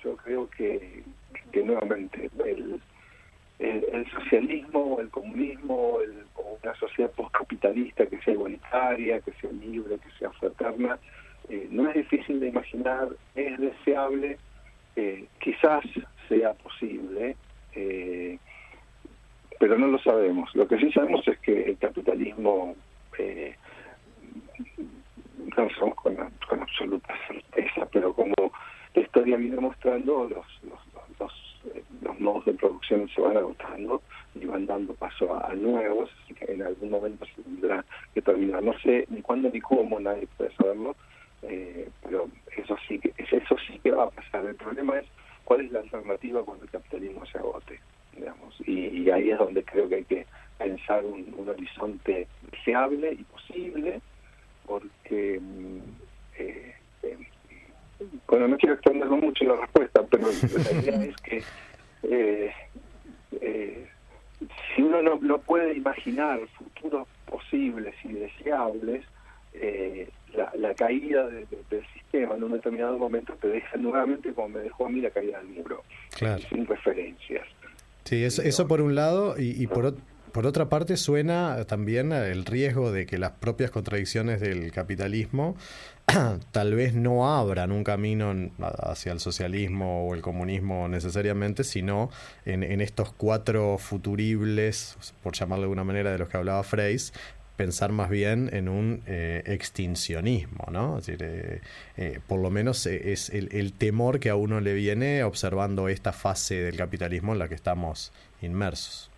[SPEAKER 5] yo creo que nuevamente el socialismo, el comunismo, o una sociedad postcapitalista que sea igualitaria, que sea libre, que sea fraterna, no es difícil de imaginar, es deseable, quizás sea posible, pero no lo sabemos. Lo que sí sabemos es que el capitalismo, no lo sabemos con absoluta certeza, pero como la historia viene mostrando, los modos de producción se van agotando y van dando paso a nuevos, así que en algún momento se tendrá que terminar. No sé ni cuándo ni cómo, nadie puede saberlo, pero eso sí que va a pasar. El problema es cuál es la alternativa cuando el capitalismo se agote, digamos, y ahí es donde creo que hay que pensar un horizonte deseable y posible, porque bueno, no quiero extenderlo mucho en la respuesta, pero la idea es que si uno no puede imaginar futuros posibles y deseables, la caída del sistema en un determinado momento te deja nuevamente, como me dejó a mí, la caída del libro, claro, sin referencias.
[SPEAKER 4] Sí, eso por un lado, y por otra parte suena también el riesgo de que las propias contradicciones del capitalismo tal vez no abran un camino hacia el socialismo o el comunismo necesariamente, sino en estos 4 futuribles, por llamarlo de alguna manera, de los que hablaba Freyes, pensar más bien en un extincionismo, ¿no? Es decir, por lo menos es el temor que a uno le viene observando esta fase del capitalismo en la que estamos inmersos.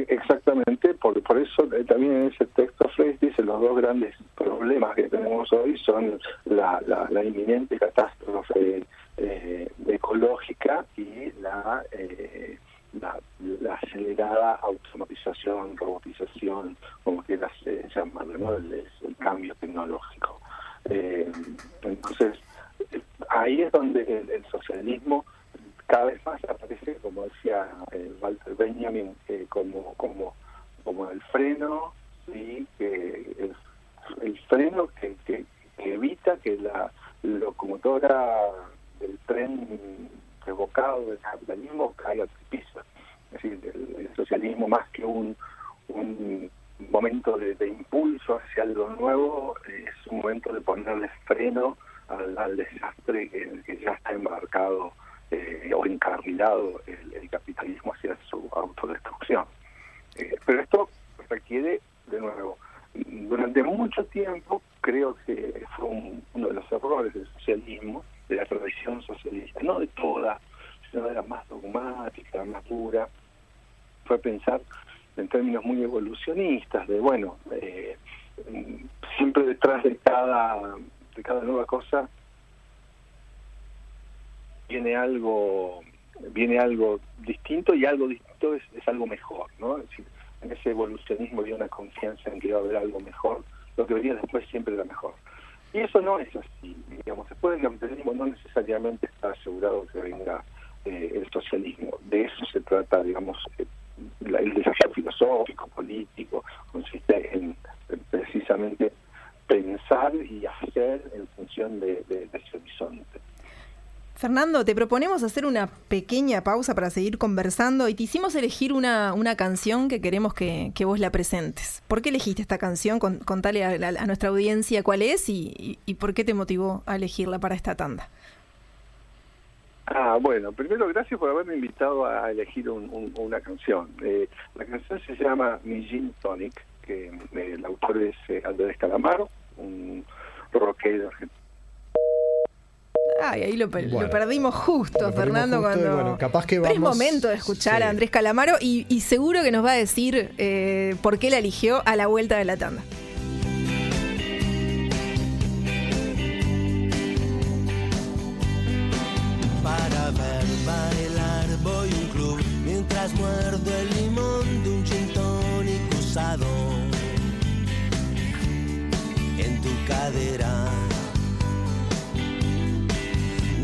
[SPEAKER 5] Exactamente, por eso también en ese texto Freyes dice los 2 grandes problemas que tenemos hoy son la inminente catástrofe ecológica y la acelerada automatización, robotización, como quieras llamarlo, ¿no? El cambio tecnológico. Entonces, ahí es donde el socialismo cada vez más aparece, como decía Walter Benjamin, como el freno, ¿sí? Que el freno que evita que la locomotora del tren revocado del capitalismo caiga al piso. Es decir, el socialismo, más que un momento de impulso hacia algo nuevo, es un momento de ponerle freno al desastre que ya está embarcado o encarrilado el capitalismo hacia su autodestrucción. Pero esto requiere, de nuevo, durante mucho tiempo, creo que fue uno de los errores del socialismo, de la tradición socialista, no de toda, sino de la más dogmática, la más pura, fue pensar en términos muy evolucionistas, de bueno, siempre detrás de cada nueva cosa viene algo distinto, y algo distinto es algo mejor, ¿no? Es decir, en ese evolucionismo había una confianza en que iba a haber algo mejor, lo que venía después siempre era mejor. Y eso no es así, digamos, después del capitalismo no necesariamente está asegurado que venga el socialismo. De eso se trata, digamos, el desafío filosófico, político, consiste en precisamente pensar y hacer en función de ese horizonte.
[SPEAKER 3] Fernando, te proponemos hacer una pequeña pausa para seguir conversando y te hicimos elegir una canción que queremos que vos la presentes. ¿Por qué elegiste esta canción? Contale a nuestra audiencia cuál es y por qué te motivó a elegirla para esta tanda.
[SPEAKER 5] Bueno, primero gracias por haberme invitado a elegir una canción. La canción se llama Mi Gin Tonic, que el autor es Andrés Calamaro, un rockero argentino.
[SPEAKER 3] Ay, ahí lo perdimos justo, Fernando, cuando...
[SPEAKER 4] capaz que
[SPEAKER 3] Pero es momento de escuchar a Andrés Calamaro y seguro que nos va a decir por qué la eligió a la vuelta de la tanda.
[SPEAKER 6] Para ver bailar voy a un club mientras muerdo el limón de un gin tonic usado en tu cadera.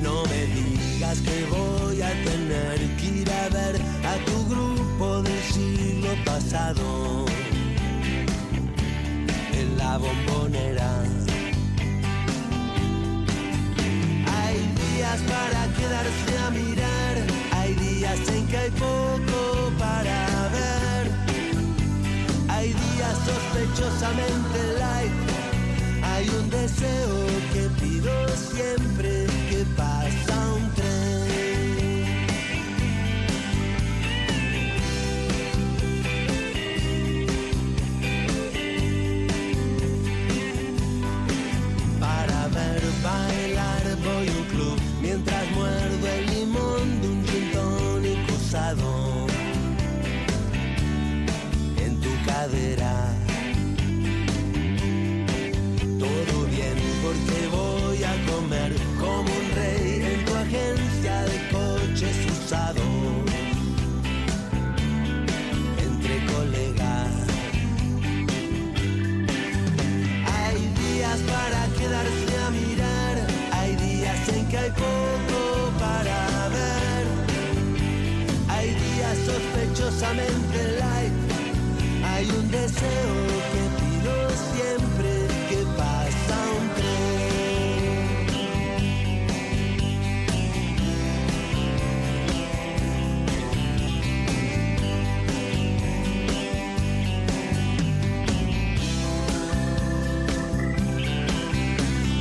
[SPEAKER 6] No me digas que voy a tener que ir a ver a tu grupo del siglo pasado en la Bombonera. Hay días para quedarse a mirar, hay días en que hay poco para ver. sospechosamente light. Hay un deseo que pido siempre que pasa un tren. Para ver bailar voy a un club mientras muerdo el limón de un gin tonic usado en tu cadera. Todo bien porque voy a comer como un rey en tu agencia de coches usados entre colegas. Hay días para quedarse a mirar, hay días en que hay poco para ver, hay días sospechosamente light. Hay un deseo que pido siempre que pasa un tren.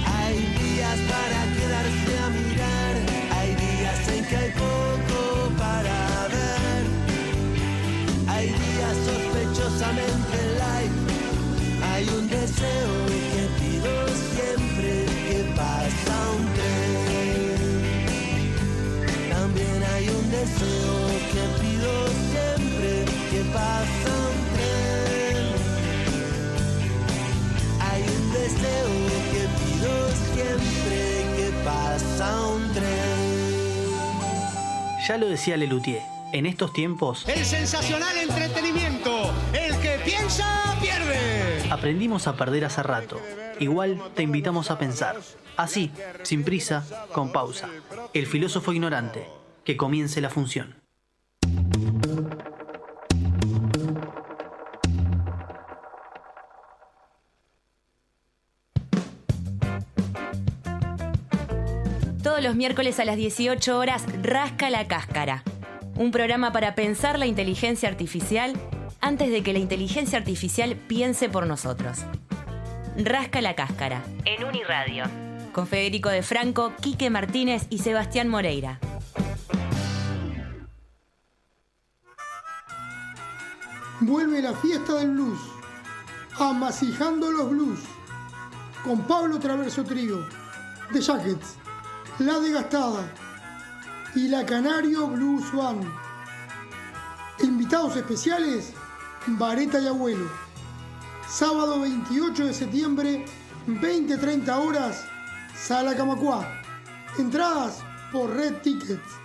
[SPEAKER 6] Hay días para quedarse a mirar, hay días en que hay poco para ver, hay días sospechosamente light. Hay un deseo que pido siempre que pasa un tren. También hay un deseo que pido siempre que pasa un tren. Hay un deseo que pido siempre que pasa un tren.
[SPEAKER 1] Ya lo decía Lelutier, en estos tiempos
[SPEAKER 7] El sensacional entretenimiento. El que piensa, pierde.
[SPEAKER 1] aprendimos a perder hace rato. Igual te invitamos a pensar. Así, sin prisa, con pausa. El filósofo ignorante. Que comience la función.
[SPEAKER 2] Todos los miércoles a las 18 horas, Rasca la Cáscara. Un programa para pensar la inteligencia artificial antes de que la inteligencia artificial piense por nosotros. Rasca la Cáscara, en Uniradio. Con Federico de Franco, Quique Martínez y Sebastián Moreira.
[SPEAKER 8] Vuelve la fiesta del blues, amasijando los blues, con Pablo Traverso Trío, The Jackets, La Desgastada y la Canario Blues Band. Invitados especiales, Vareta y Abuelo. Sábado 28 de septiembre, 20-30 horas, Sala Camacuá. Entradas por Red Tickets.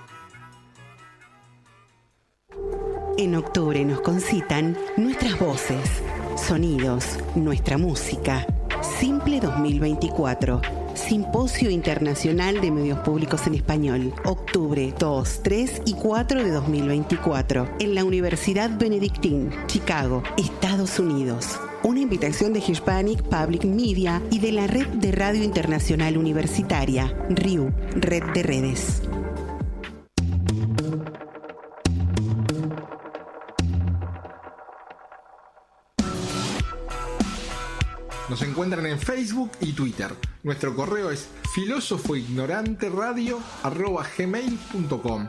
[SPEAKER 9] En octubre nos concitan nuestras voces, sonidos, nuestra música. Simple 2024. Simposio Internacional de Medios Públicos en Español. Octubre 2, 3 y 4 de 2024. En la Universidad Benedictine, Chicago, Estados Unidos. Una invitación de Hispanic Public Media y de la Red de Radio Internacional Universitaria, RIU, Red de Redes.
[SPEAKER 10] Nos encuentran en Facebook y Twitter. Nuestro correo es filosofoignoranteradio@gmail.com.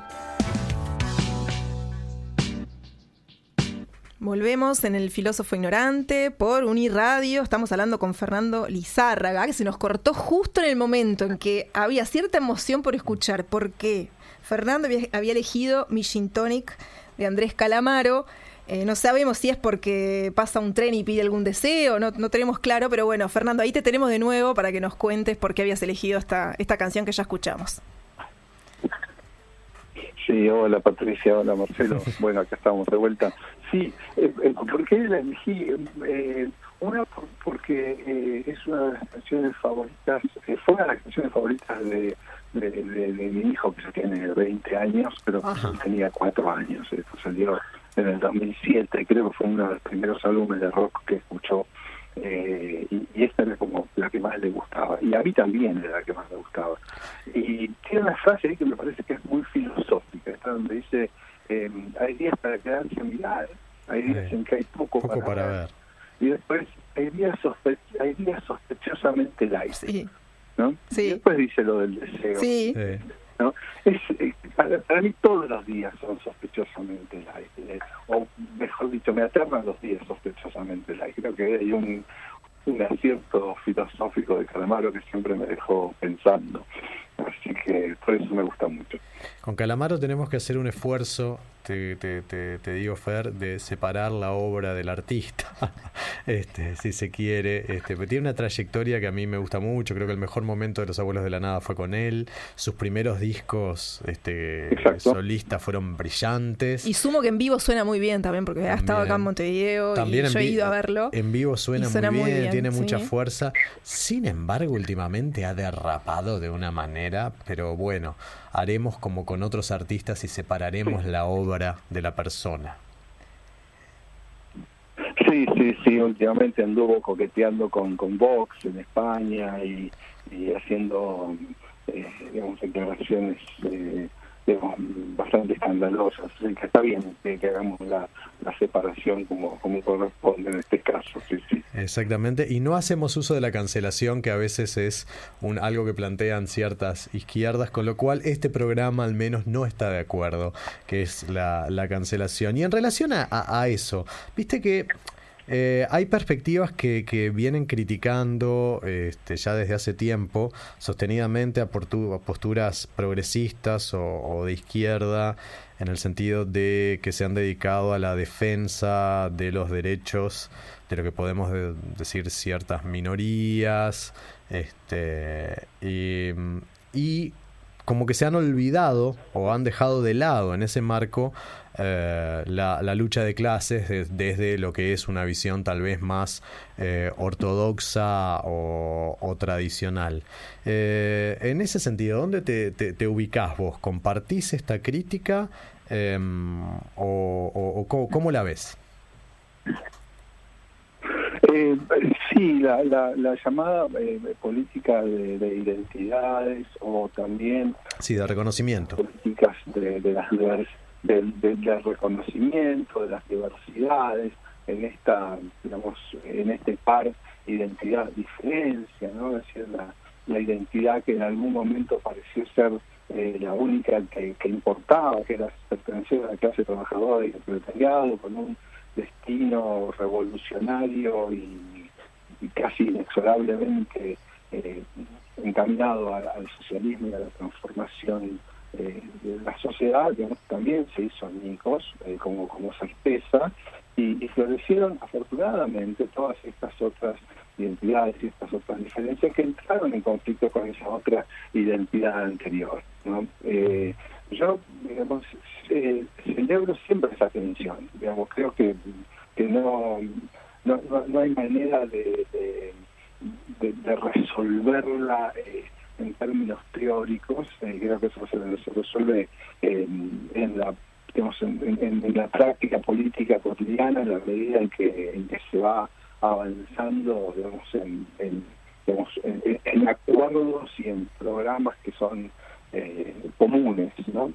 [SPEAKER 3] Volvemos en el Filósofo Ignorante por Uniradio. Estamos hablando con Fernando Lizárraga, que se nos cortó justo en el momento en que había cierta emoción por escuchar, porque Fernando había elegido mi Gin Tonic de Andrés Calamaro. No sabemos si es porque pasa un tren y pide algún deseo, no tenemos claro, pero bueno, Fernando, ahí te tenemos de nuevo para que nos cuentes por qué habías elegido esta canción que ya escuchamos.
[SPEAKER 5] Sí, hola Patricia, hola Marcelo. Bueno, acá estamos de vuelta. Sí, ¿por qué la elegí? Una, porque es una de las canciones favoritas, fue una de las canciones favoritas de mi hijo, que ya tiene 20 años, pero tenía 4 años. Esto salió en el 2007, creo que fue uno de los primeros álbumes de rock que escuchó. Y esta era como la que más le gustaba, y a mí también era la que más me gustaba. Y tiene una frase ahí que me parece que es muy filosófica, está donde dice, hay días para quedarse a mirar, hay días en que hay poco para ver. y después hay días sospechosamente light,
[SPEAKER 3] Sí.
[SPEAKER 5] ¿no?
[SPEAKER 3] Sí.
[SPEAKER 5] Y después dice lo del deseo,
[SPEAKER 3] Sí.
[SPEAKER 5] ¿no? Para mí todos los días son sospechosamente light, o mejor dicho, me aterran los días sospechosamente light. Creo que hay un acierto filosófico de Calamaro que siempre me dejó pensando, así que por eso me gusta mucho.
[SPEAKER 4] Con Calamaro tenemos que hacer un esfuerzo, te digo, Fer, de separar la obra del artista, si se quiere. Pero tiene una trayectoria que a mí me gusta mucho. Creo que el mejor momento de Los Abuelos de la Nada fue con él. Sus primeros discos solistas fueron brillantes.
[SPEAKER 3] Y sumo que en vivo suena muy bien también, porque ha estado acá en Montevideo
[SPEAKER 4] también
[SPEAKER 3] y yo he ido a verlo.
[SPEAKER 4] En vivo suena muy bien, tiene mucha
[SPEAKER 3] sí.
[SPEAKER 4] fuerza. Sin embargo, últimamente ha derrapado de una manera, pero bueno, haremos como con otros artistas y separaremos la obra de la persona.
[SPEAKER 5] Sí, últimamente anduvo coqueteando con Vox en España y haciendo digamos, declaraciones bastante escandalosas, así que está bien que hagamos la separación como corresponde en este caso. Sí.
[SPEAKER 4] Exactamente, y no hacemos uso de la cancelación, que a veces es algo que plantean ciertas izquierdas, con lo cual este programa al menos no está de acuerdo, que es la cancelación. Y en relación a eso, viste que hay perspectivas que vienen criticando ya desde hace tiempo sostenidamente a posturas progresistas o de izquierda, en el sentido de que se han dedicado a la defensa de los derechos de lo que podemos decir ciertas minorías, y como que se han olvidado o han dejado de lado en ese marco la lucha de clases desde lo que es una visión tal vez más ortodoxa o tradicional. En ese sentido, ¿dónde te ubicás vos? ¿Compartís esta crítica o cómo la ves?
[SPEAKER 5] Sí, la llamada política de identidades, o también
[SPEAKER 4] de reconocimiento,
[SPEAKER 5] políticas del reconocimiento de las diversidades en este par identidad-diferencia, ¿no? Es decir, la identidad que en algún momento pareció ser la única que importaba, que era pertenecer a la clase trabajadora y el proletariado, con un destino revolucionario y casi inexorablemente encaminado al socialismo y a la transformación de la sociedad, que también se hizo añicos como certeza, y florecieron afortunadamente todas estas otras identidades y estas otras diferencias que entraron en conflicto con esa otra identidad anterior, ¿no? Yo, digamos, celebro siempre esa tensión, digamos, creo que no hay manera de resolverla en términos teóricos. Creo que eso se resuelve en la práctica política cotidiana, en la medida en que se va avanzando, digamos, en acuerdos y en programas que son comunes, ¿no?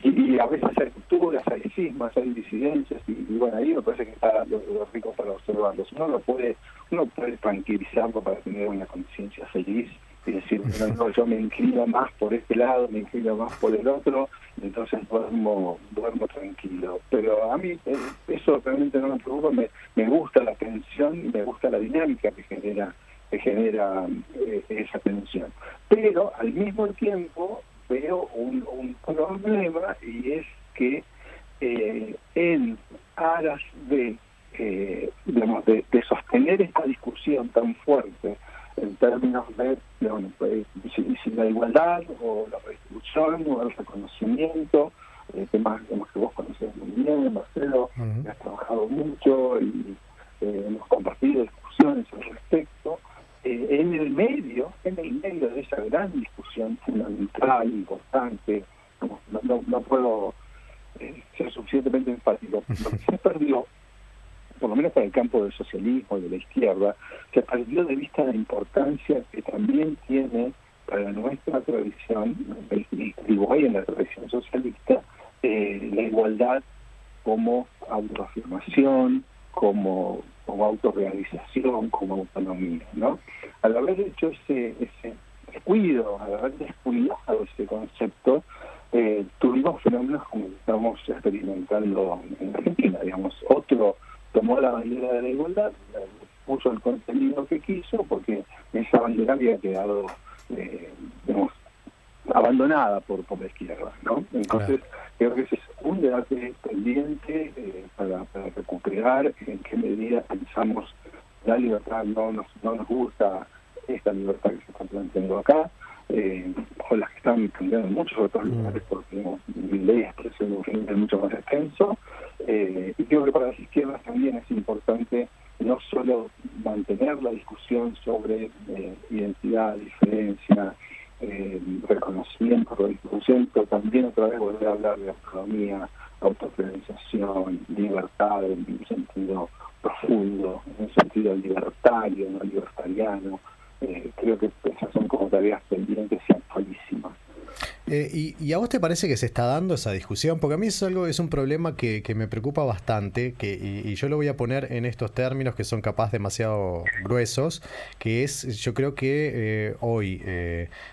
[SPEAKER 5] Y a veces hay rupturas, hay cismas, hay disidencias, y bueno, ahí me parece que está lo rico para observarlos. Uno puede tranquilizarlo para tener una conciencia feliz y decir, no, yo me inclino más por este lado, me inclino más por el otro, entonces duermo tranquilo. Pero a mí eso realmente no me preocupa, me gusta la tensión y me gusta la dinámica que genera esa tensión. Pero al mismo tiempo veo un problema, y es que en aras de sostener esta discusión tan fuerte en términos de si la igualdad o la redistribución o el reconocimiento, temas que vos conocés muy bien, Marcelo, que has trabajado mucho y hemos compartido discusiones al respecto. En el medio de esa gran discusión fundamental, importante, no puedo ser suficientemente enfático, porque se perdió, por lo menos para el campo del socialismo y de la izquierda, se perdió de vista la importancia que también tiene para nuestra tradición, y digo ahí en la tradición socialista, la igualdad como autoafirmación, como autorrealización, como autonomía, ¿no? Al haber hecho ese descuido, al haber descuidado ese concepto, tuvimos fenómenos como estamos experimentando en Argentina, digamos. Otro tomó la bandera de la igualdad, puso el contenido que quiso, porque esa bandera había quedado, digamos, abandonada por la izquierda, ¿no? Entonces, creo que ese es un debate pendiente para recuperar en qué medida pensamos la libertad. No nos gusta esta libertad que se está planteando acá, o las que están planteando en muchos otros lugares, porque mi ley es mucho más extenso, y creo que para las izquierdas también es importante no solo mantener la discusión sobre identidad, diferencia, reconocimiento, redistribución, pero también otra vez volver a hablar de autonomía, autorrealización, libertad en un sentido profundo, en un sentido libertario, no libertariano. Creo que esas son como tareas pendientes y actualísimas.
[SPEAKER 4] ¿Y a vos te parece que se está dando esa discusión? Porque a mí es un problema que me preocupa bastante, y yo lo voy a poner en estos términos que son capaz demasiado gruesos, que es, yo creo que hoy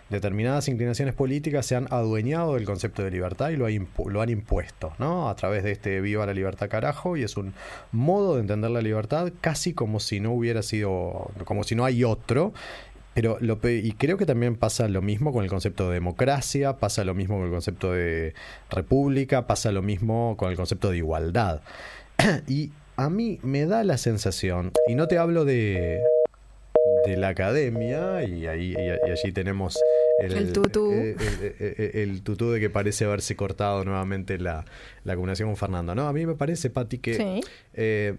[SPEAKER 4] determinadas inclinaciones políticas se han adueñado del concepto de libertad y lo han impuesto, ¿no? A través de este viva la libertad carajo, y es un modo de entender la libertad casi como si no hubiera sido, como si no hay otro. Y creo que también pasa lo mismo con el concepto de democracia, pasa lo mismo con el concepto de república, pasa lo mismo con el concepto de igualdad. Y a mí me da la sensación, y no te hablo de la academia, y allí tenemos el tutú. El tutú de que parece haberse cortado nuevamente la comunicación con Fernando, ¿no? A mí me parece, Pati, que... Sí.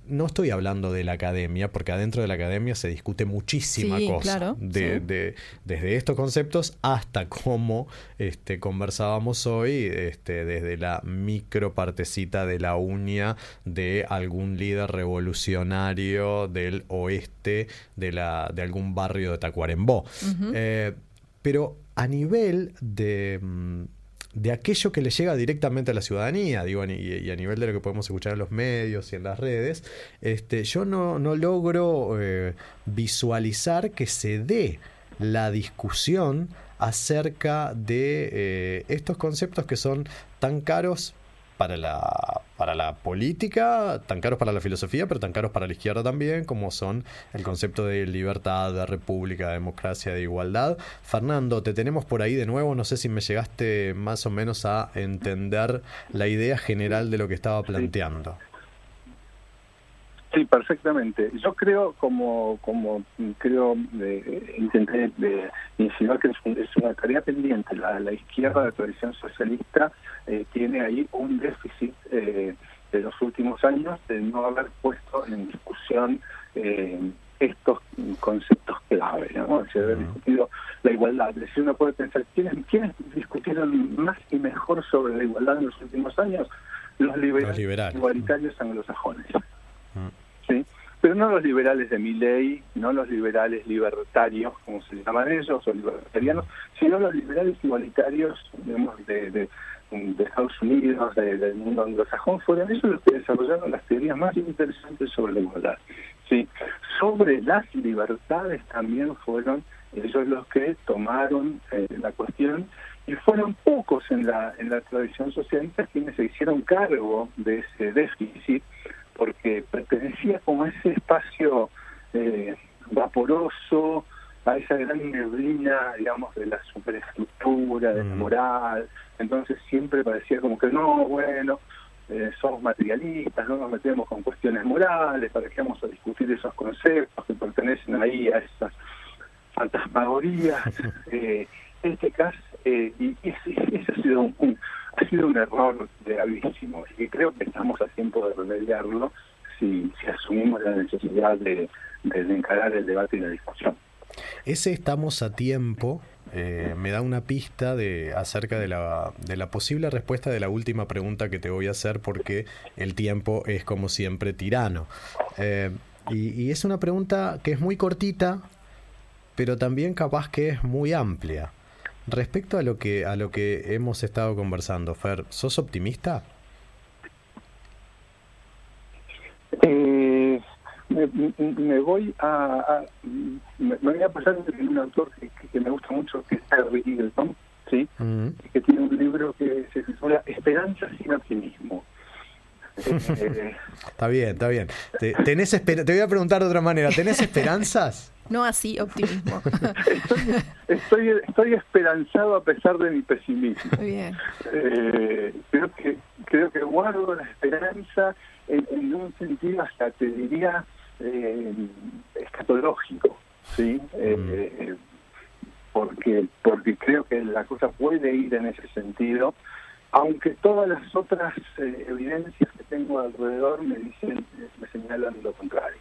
[SPEAKER 4] No estoy hablando de la academia, porque adentro de la academia se discute muchísima cosa, claro, desde estos conceptos hasta cómo conversábamos hoy, desde la micro partecita de la uña de algún líder revolucionario del oeste de algún barrio de Tacuarembó. Uh-huh. Pero a nivel de aquello que le llega directamente a la ciudadanía, digo, y a nivel de lo que podemos escuchar en los medios y en las redes, yo no logro visualizar que se dé la discusión acerca de estos conceptos que son tan caros para la política, tan caros para la filosofía, pero tan caros para la izquierda también, como son el concepto de libertad, de república, de democracia, de igualdad. Fernando, te tenemos por ahí de nuevo, no sé si me llegaste más o menos a entender la idea general de lo que estaba planteando.
[SPEAKER 5] Sí, perfectamente. Yo creo, intenté insinuar que es una tarea pendiente. La izquierda de tradición socialista tiene ahí un déficit de los últimos años de no haber puesto en discusión estos conceptos clave, ¿no? De haber discutido la igualdad. Es decir, uno puede pensar, ¿quiénes discutieron más y mejor sobre la igualdad en los últimos años? Los liberales. Igualitarios anglosajones. ¿Sí? Pero no los liberales de Milei, no los liberales libertarios, como se llaman ellos, o libertarianos, sino los liberales igualitarios, digamos, de Estados Unidos, del mundo anglosajón. Fueron ellos los que desarrollaron las teorías más interesantes sobre la igualdad. ¿Sí? Sobre las libertades también fueron ellos los que tomaron la cuestión, y fueron pocos en la tradición socialista quienes se hicieron cargo de ese déficit, porque pertenecía como a ese espacio vaporoso, a esa gran neblina, digamos, de la superestructura, de la moral. Entonces siempre parecía como que no, bueno, somos materialistas, no nos metemos con cuestiones morales, para qué vamos a discutir esos conceptos que pertenecen ahí a esas fantasmagorías. Este caso, y ese ha sido un error gravísimo, y creo que estamos a tiempo de remediarlo si asumimos la necesidad de encarar el debate y la discusión.
[SPEAKER 4] Ese estamos a tiempo me da una pista acerca de la posible respuesta de la última pregunta que te voy a hacer, porque el tiempo es, como siempre, tirano. Y es una pregunta que es muy cortita, pero también capaz que es muy amplia. Respecto a lo que hemos estado conversando, Fer, ¿sos optimista?
[SPEAKER 5] me voy a pasar en un autor que me gusta mucho, que es Terry Eagleton, ¿sí? Que tiene un libro que se titula Esperanza sin optimismo.
[SPEAKER 4] Está bien. Te voy a preguntar de otra manera. ¿Tenés esperanzas?
[SPEAKER 3] No así, optimismo.
[SPEAKER 5] Estoy esperanzado a pesar de mi pesimismo.
[SPEAKER 3] Bien.
[SPEAKER 5] Creo que guardo la esperanza en un sentido hasta te diría escatológico, ¿sí? Porque creo que la cosa puede ir en ese sentido, aunque todas las otras evidencias que tengo alrededor me señalan lo contrario.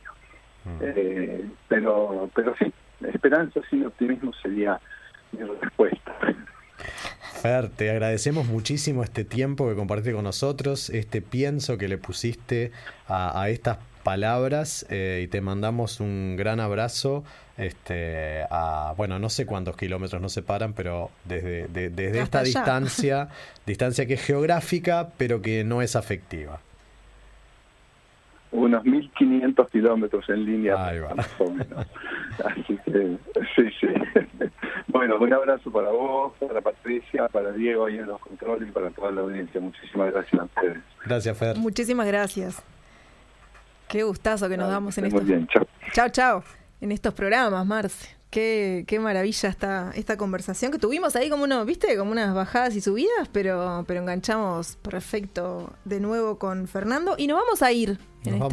[SPEAKER 5] Pero sí, esperanza sin optimismo sería mi respuesta.
[SPEAKER 4] Fer, te agradecemos muchísimo este tiempo que compartiste con nosotros, este pienso que le pusiste a estas palabras, y te mandamos un gran abrazo. Bueno, no sé cuántos kilómetros nos separan, pero desde esta distancia que es geográfica, pero que no es afectiva.
[SPEAKER 5] Unos 1.500 kilómetros en línea, más o menos. Así que, sí. Bueno, un abrazo para vos, para Patricia, para Diego ahí en los controles y para toda la audiencia. Muchísimas gracias a ustedes.
[SPEAKER 4] Gracias, Fer.
[SPEAKER 3] Muchísimas gracias. Qué gustazo que nos damos en estos...
[SPEAKER 5] Muy bien, chao.
[SPEAKER 3] Chao. En estos programas, Marce. Qué maravilla esta conversación que tuvimos ahí como unas bajadas y subidas, pero enganchamos perfecto de nuevo con Fernando y nos vamos a ir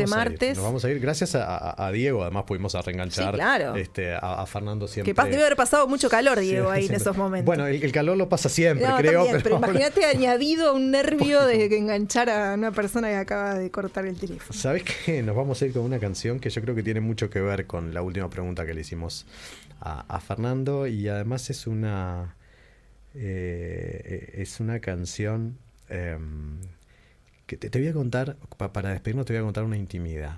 [SPEAKER 3] martes.
[SPEAKER 4] Nos vamos a ir. Gracias a Diego, además pudimos reenganchar,
[SPEAKER 3] sí, claro.
[SPEAKER 4] A Fernando siempre.
[SPEAKER 3] Que debe haber pasado mucho calor, Diego, ahí en esos momentos.
[SPEAKER 4] Bueno, el calor lo pasa siempre,
[SPEAKER 3] no,
[SPEAKER 4] creo.
[SPEAKER 3] También, pero imagínate añadido un nervio de que enganchar a una persona que acaba de cortar el teléfono.
[SPEAKER 4] ¿Sabes qué? Nos vamos a ir con una canción que yo creo que tiene mucho que ver con la última pregunta que le hicimos a Fernando, y además es una canción que te voy a contar, para despedirnos te voy a contar una intimidad.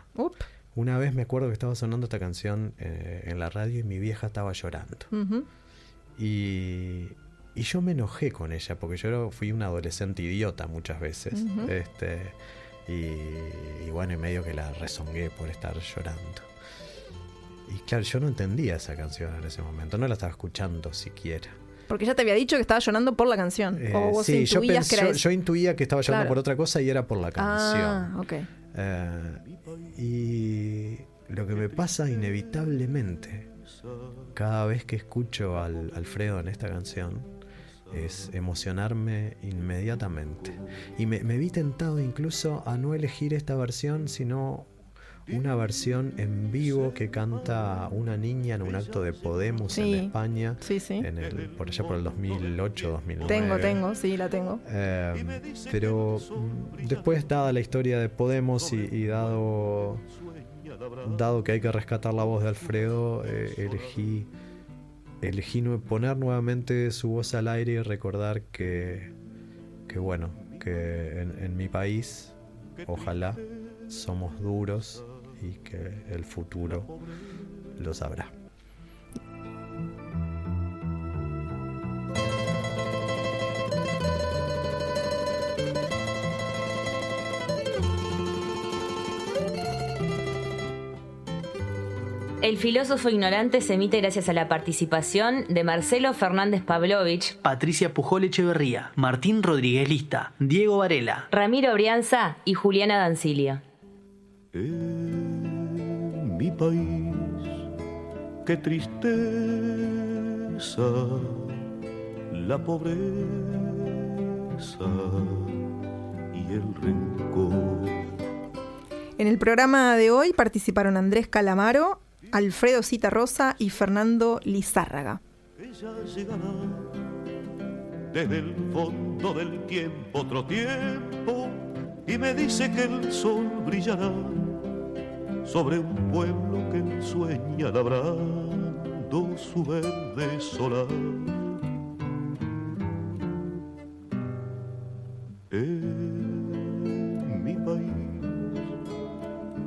[SPEAKER 4] Una vez me acuerdo que estaba sonando esta canción en la radio y mi vieja estaba llorando. Uh-huh. Y yo me enojé con ella porque yo fui un adolescente idiota muchas veces. Uh-huh. Y bueno, en medio que la rezongué por estar llorando. Y claro, yo no entendía esa canción en ese momento, no la estaba escuchando siquiera.
[SPEAKER 3] Porque ella te había dicho que estaba llorando por la canción. O vos
[SPEAKER 4] sí,
[SPEAKER 3] intuías que era eso.
[SPEAKER 4] Yo intuía que estaba llorando por otra cosa y era por la canción.
[SPEAKER 3] Ah, ok.
[SPEAKER 4] Y lo que me pasa inevitablemente cada vez que escucho a Alfredo en esta canción es emocionarme inmediatamente. Y me vi tentado incluso a no elegir esta versión, sino una versión en vivo que canta una niña en un acto de Podemos en España, sí. Por allá por el 2008, 2009.
[SPEAKER 3] Sí, la tengo.
[SPEAKER 4] Pero después, dada la historia de Podemos y dado que hay que rescatar la voz de Alfredo, elegí poner nuevamente su voz al aire y recordar que en mi país, ojalá, somos duros y que el futuro lo sabrá.
[SPEAKER 2] El filósofo ignorante se emite gracias a la participación de Marcelo Fernández Pavlovich,
[SPEAKER 1] Patricia Pujol Echeverría, Martín Rodríguez Lista, Diego Varela,
[SPEAKER 2] Ramiro Brianza y Juliana Dancilio.
[SPEAKER 6] En mi país, qué tristeza, la pobreza y el rencor.
[SPEAKER 3] En el programa de hoy participaron Andrés Calamaro, Alfredo Citarrosa y Fernando Lizárraga.
[SPEAKER 6] Ella llegará desde el fondo del tiempo, otro tiempo, y me dice que el sol brillará sobre un pueblo que sueña labrando su verde solar. En mi país,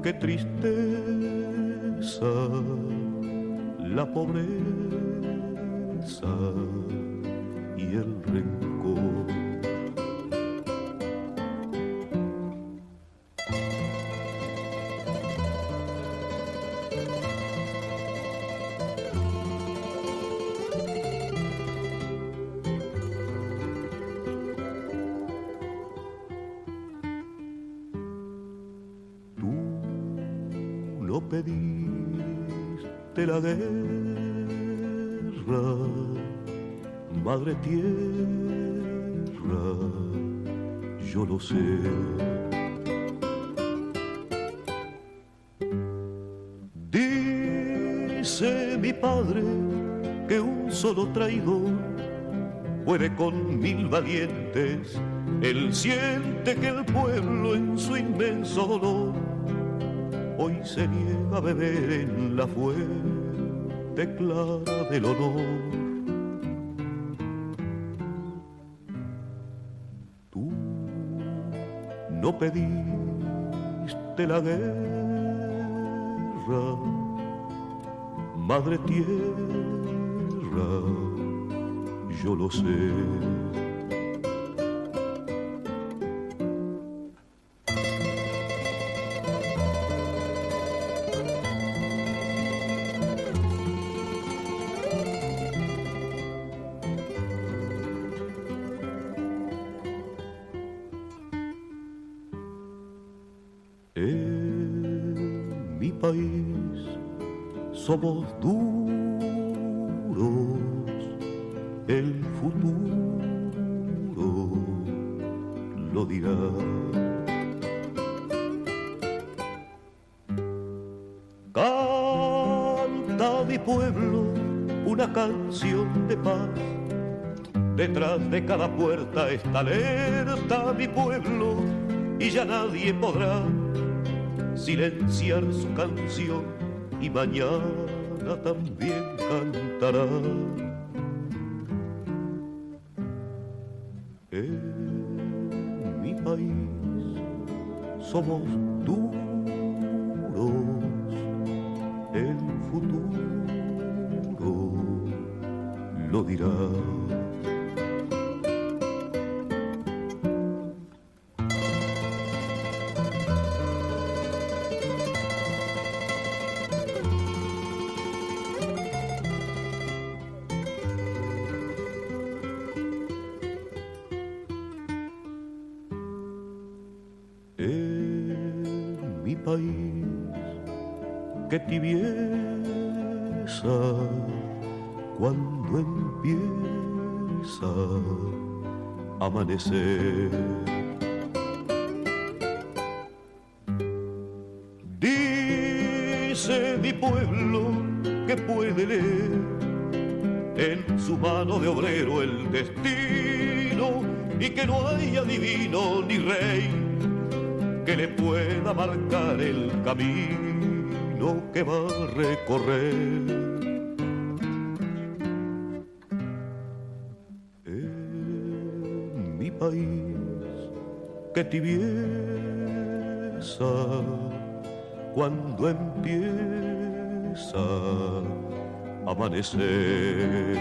[SPEAKER 6] qué tristeza, la pobreza y el rencor.
[SPEAKER 11] no pediste la guerra, madre tierra, yo lo sé. Dice mi padre que un solo traidor puede con 1000 valientes. Él siente que el pueblo en su inmenso dolor hoy se niega a beber en la fuente clara del honor. Tú no pediste la guerra, madre tierra, yo lo sé. En mi país somos duros, el futuro lo dirá. Canta mi pueblo una canción de paz. Detrás de cada puerta está alerta mi pueblo y ya nadie podrá silenciar su canción y mañana también cantará. En mi país somos duros, el futuro lo dirá. En mi país, qué tibieza cuando empieza a amanecer. Dice mi pueblo que puede leer en su mano de obrero el destino y que no hay adivino ni rey que le pueda marcar el camino que va a recorrer. En mi país, qué tibieza cuando empieza a amanecer.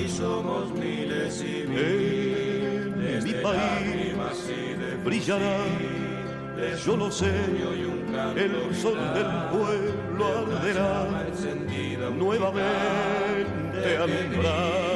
[SPEAKER 6] Somos miles y miles
[SPEAKER 11] mi
[SPEAKER 6] de
[SPEAKER 11] país
[SPEAKER 6] lágrimas y de
[SPEAKER 11] brillará, yo lo sé, el sol del pueblo arderá nuevamente alumbrará.